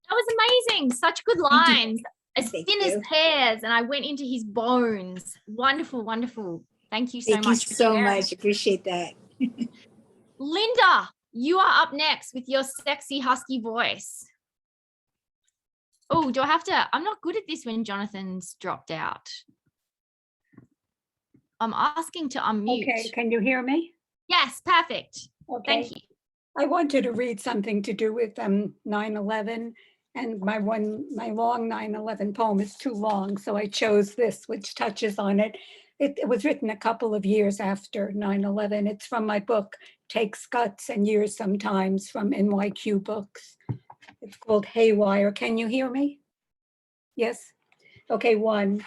That was amazing. Such good lines. As Thank thin as you. pears, and I went into his bones. Wonderful, wonderful. Thank you so Thank much. you for so sharing. much. Appreciate that. Linda, you are up next with your sexy husky voice. Oh, do I have to? I'm not good at this when Jonathan's dropped out. I'm asking to unmute. Okay, can you hear me? Yes, perfect. Okay. Thank you. I wanted to read something to do with 9/11, and my long 9/11 poem is too long, so I chose this, which touches on it. It was written a couple of years after 9/11. It's from my book, Takes Guts and Years Sometimes, from NYQ Books. It's called Haywire. Can you hear me? Yes? Okay, one.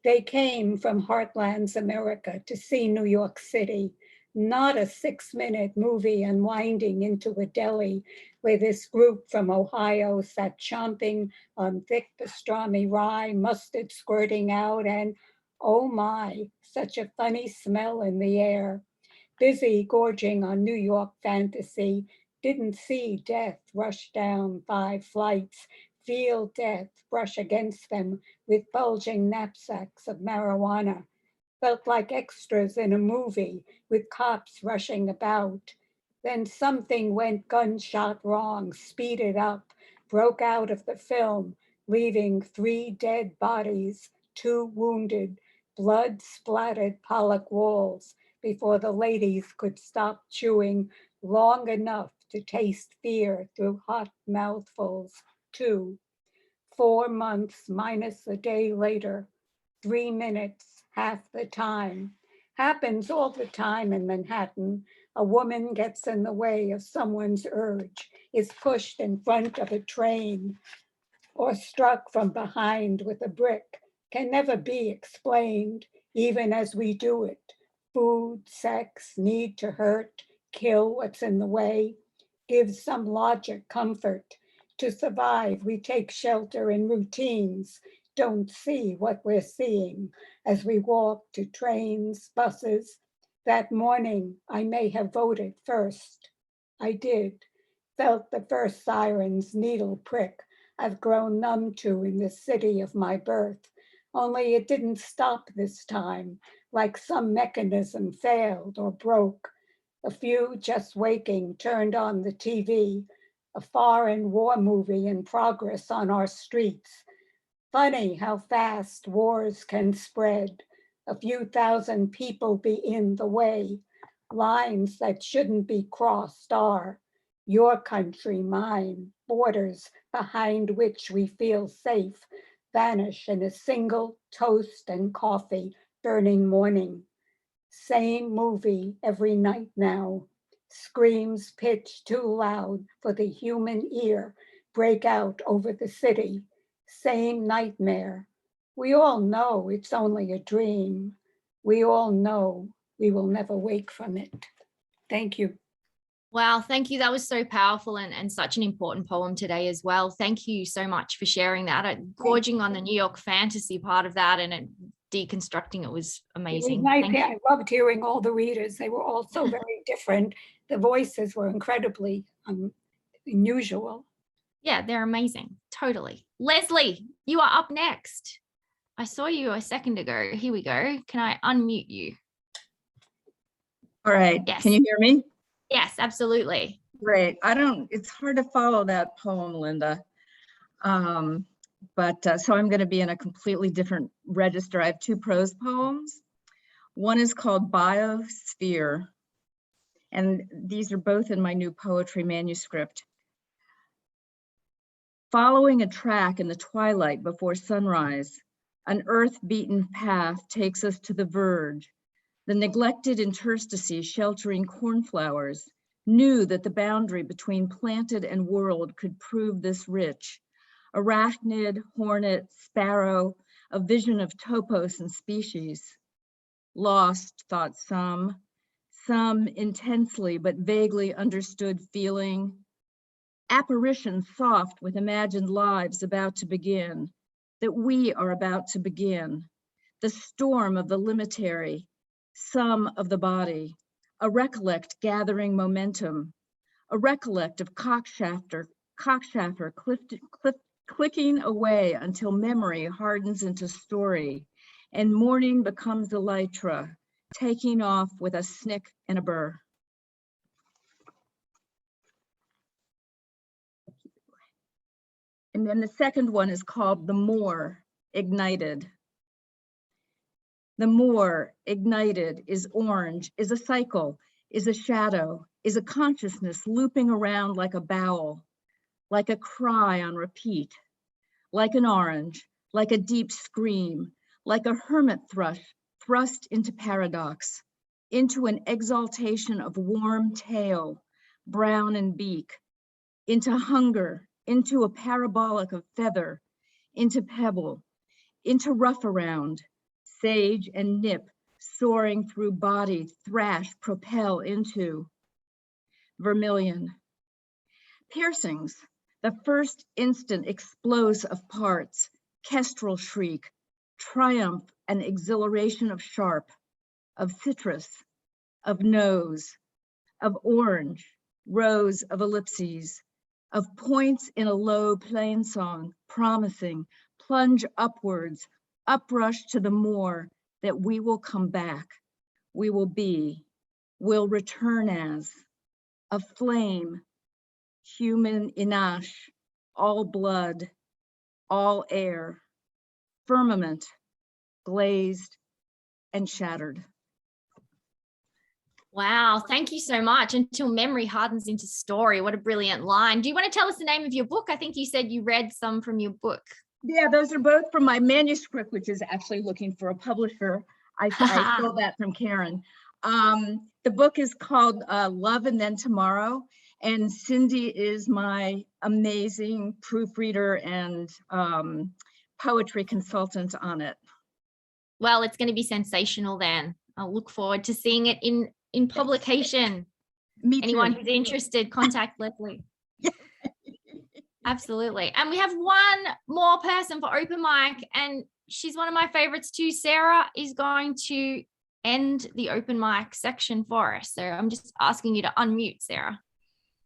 They came from Heartlands, America, to see New York City. Not a 6-minute movie unwinding into a deli where this group from Ohio sat chomping on thick pastrami rye, mustard squirting out, and oh my, such a funny smell in the air. Busy gorging on New York fantasy, didn't see death rush down 5 flights, feel death brush against them with bulging knapsacks of marijuana. Felt like extras in a movie with cops rushing about. Then something went gunshot wrong, speeded up, broke out of the film, leaving 3 dead bodies, 2 wounded, blood splattered Pollock walls before the ladies could stop chewing long enough to taste fear through hot mouthfuls. 2. 4 months minus a day later, 3 minutes, half the time. Happens all the time in Manhattan. A woman gets in the way of someone's urge, is pushed in front of a train, or struck from behind with a brick. Can never be explained, even as we do it. Food, sex, need to hurt, kill what's in the way, gives some logic, comfort. To survive, we take shelter in routines, don't see what we're seeing as we walk to trains, buses. That morning, I may have voted first. I did, felt the first siren's needle prick I've grown numb to in the city of my birth. Only it didn't stop this time, like some mechanism failed or broke. A few just waking turned on the TV, a foreign war movie in progress on our streets. Funny how fast wars can spread. A few thousand people be in the way. Lines that shouldn't be crossed are your country, mine, borders behind which we feel safe, vanish in a single toast and coffee burning morning. Same movie every night now. Screams pitched too loud for the human ear break out over the city. Same nightmare. We all know it's only a dream. We all know we will never wake from it. Thank you. Wow, thank you. That was so powerful and such an important poem today as well. Thank you so much for sharing that. Gorging on the New York fantasy part of that and deconstructing it was amazing. It was nice. I loved hearing all the readers. They were all so very different. The voices were incredibly unusual. Yeah, they're amazing. Totally. Leslie, you are up next. I saw you a second ago. Here we go. Can I unmute you? All right. Yes. Can you hear me? Yes, absolutely. Great. It's hard to follow that poem, Linda. So I'm going to be in a completely different register. I have two prose poems. One is called Biosphere, and these are both in my new poetry manuscript. Following a track in the twilight before sunrise, an earth-beaten path takes us to the verge. The neglected interstices sheltering cornflowers knew that the boundary between planted and world could prove this rich. Arachnid, hornet, sparrow, a vision of topos and species. Lost, thought some intensely but vaguely understood feeling. Apparition soft with imagined lives about to begin, that we are about to begin. The storm of the limitary, some of the body, a recollect gathering momentum, a recollect of cockshafter clicking away until memory hardens into story, and morning becomes elytra, taking off with a snick and a burr. And then the second one is called The More Ignited. The more ignited is orange, is a cycle, is a shadow, is a consciousness looping around like a bowel, like a cry on repeat, like an orange, like a deep scream, like a hermit thrush thrust into paradox, into an exaltation of warm tail, brown and beak, into hunger, into a parabolic of feather, into pebble, into rough around, sage and nip soaring through body, thrash, propel into vermilion. Piercings, the first instant explodes of parts, kestrel shriek, triumph and exhilaration of sharp, of citrus, of nose, of orange, rows of ellipses, of points in a low plain song, promising, plunge upwards, uprush to the more, that we will come back, we will be, will return as, a flame, human inash, all blood, all air, firmament, glazed and shattered. Wow, thank you so much. Until memory hardens into story. What a brilliant line. Do you want to tell us the name of your book? I think you said you read some from your book. Yeah, those are both from my manuscript, which is actually looking for a publisher. I stole that from Karen. The book is called Love and Then Tomorrow, and Cindy is my amazing proofreader and poetry consultant on it. Well, it's going to be sensational then. I'll look forward to seeing it in publication. Me Anyone too. who's interested, contact Leslie. Absolutely. And we have one more person for open mic, and she's one of my favorites too. Sarah is going to end the open mic section for us. So I'm just asking you to unmute, Sarah.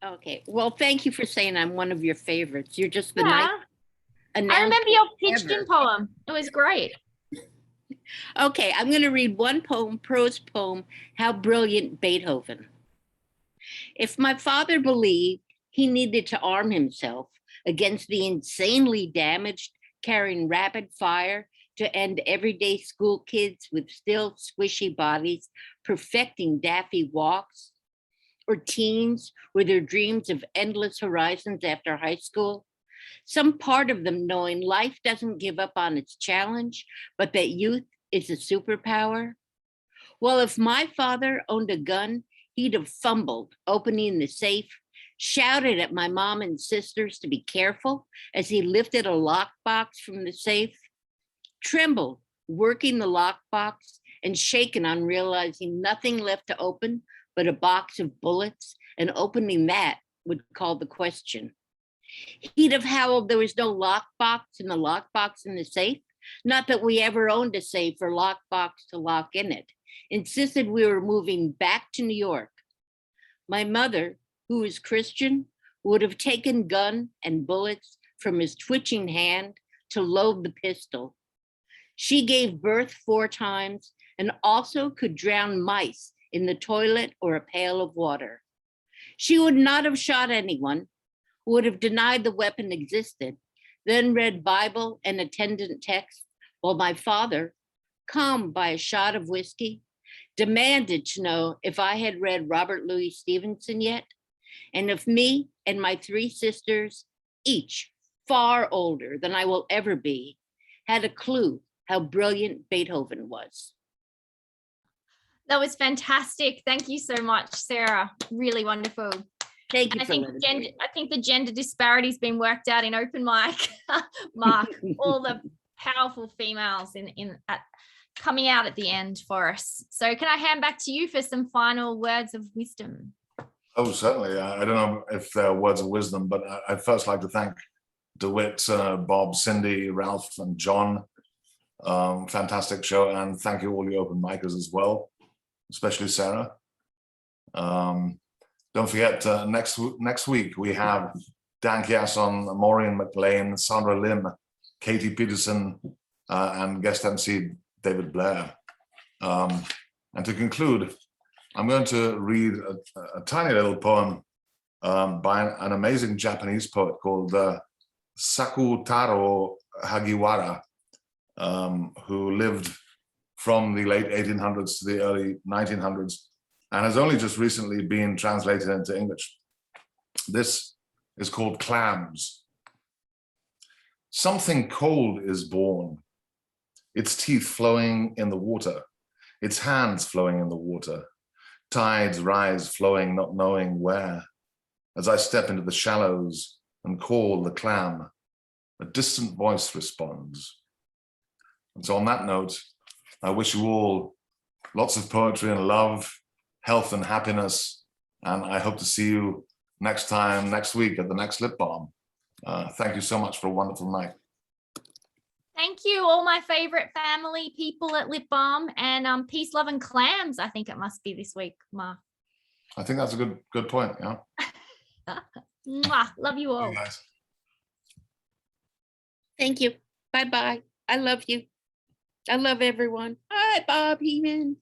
Okay. Well, thank you for saying I'm one of your favorites. You're just the Yeah. I remember your Pitched poem. It was great. Okay, I'm going to read one poem, prose poem, How Brilliant Beethoven. If my father believed he needed to arm himself against the insanely damaged, carrying rapid fire to end everyday school kids with still squishy bodies, perfecting daffy walks, or teens with their dreams of endless horizons after high school, some part of them knowing life doesn't give up on its challenge, but that youth is a superpower. Well, if my father owned a gun, he'd have fumbled opening the safe, shouted at my mom and sisters to be careful as he lifted a lockbox from the safe, trembled working the lockbox, and shaken on realizing nothing left to open but a box of bullets, and opening that would call the question. He'd have howled there was no lockbox in the lockbox in the safe. Not that we ever owned a safe or lockbox to lock in it. Insisted we were moving back to New York. My mother, who was Christian, would have taken gun and bullets from his twitching hand to load the pistol. She gave birth 4 times and also could drown mice in the toilet or a pail of water. She would not have shot anyone, would have denied the weapon existed, then read Bible and attendant text, while my father, calmed by a shot of whiskey, demanded to know if I had read Robert Louis Stevenson yet, and if me and my 3 sisters, each far older than I will ever be, had a clue how brilliant Beethoven was. That was fantastic. Thank you so much, Sarah. Really wonderful. Thank you I for think letting me. I think the gender disparity's been worked out in open mic. Mark, all the powerful females coming out at the end for us. So can I hand back to you for some final words of wisdom? Oh, certainly. I don't know if they're words of wisdom, but I'd first like to thank DeWitt, Bob, Cindy, Ralph, and John. Fantastic show. And thank you all you open micers as well, especially Sarah. Don't forget, next week we have Dan Chiasson, Maureen McLean, Sandra Lim, Katie Peterson, and guest MC David Blair. And to conclude, I'm going to read a tiny little poem by an amazing Japanese poet called Sakutaro Hagiwara, who lived from the late 1800s to the early 1900s and has only just recently been translated into English. This is called Clams. Something cold is born, its teeth flowing in the water, its hands flowing in the water. Tides rise flowing, not knowing where. As I step into the shallows and call the clam, a distant voice responds. And so on that note, I wish you all lots of poetry and love, health and happiness. And I hope to see you next week at the next Lit Balm. Thank you so much for a wonderful night. Thank you, all my favorite family people at Lit Balm, and peace, love, and clams. I think it must be this week, Ma. I think that's a good point. Yeah. Mwah. Love you all. You guys. Thank you. Bye-bye. I love you. I love everyone. Hi, Bob Heman.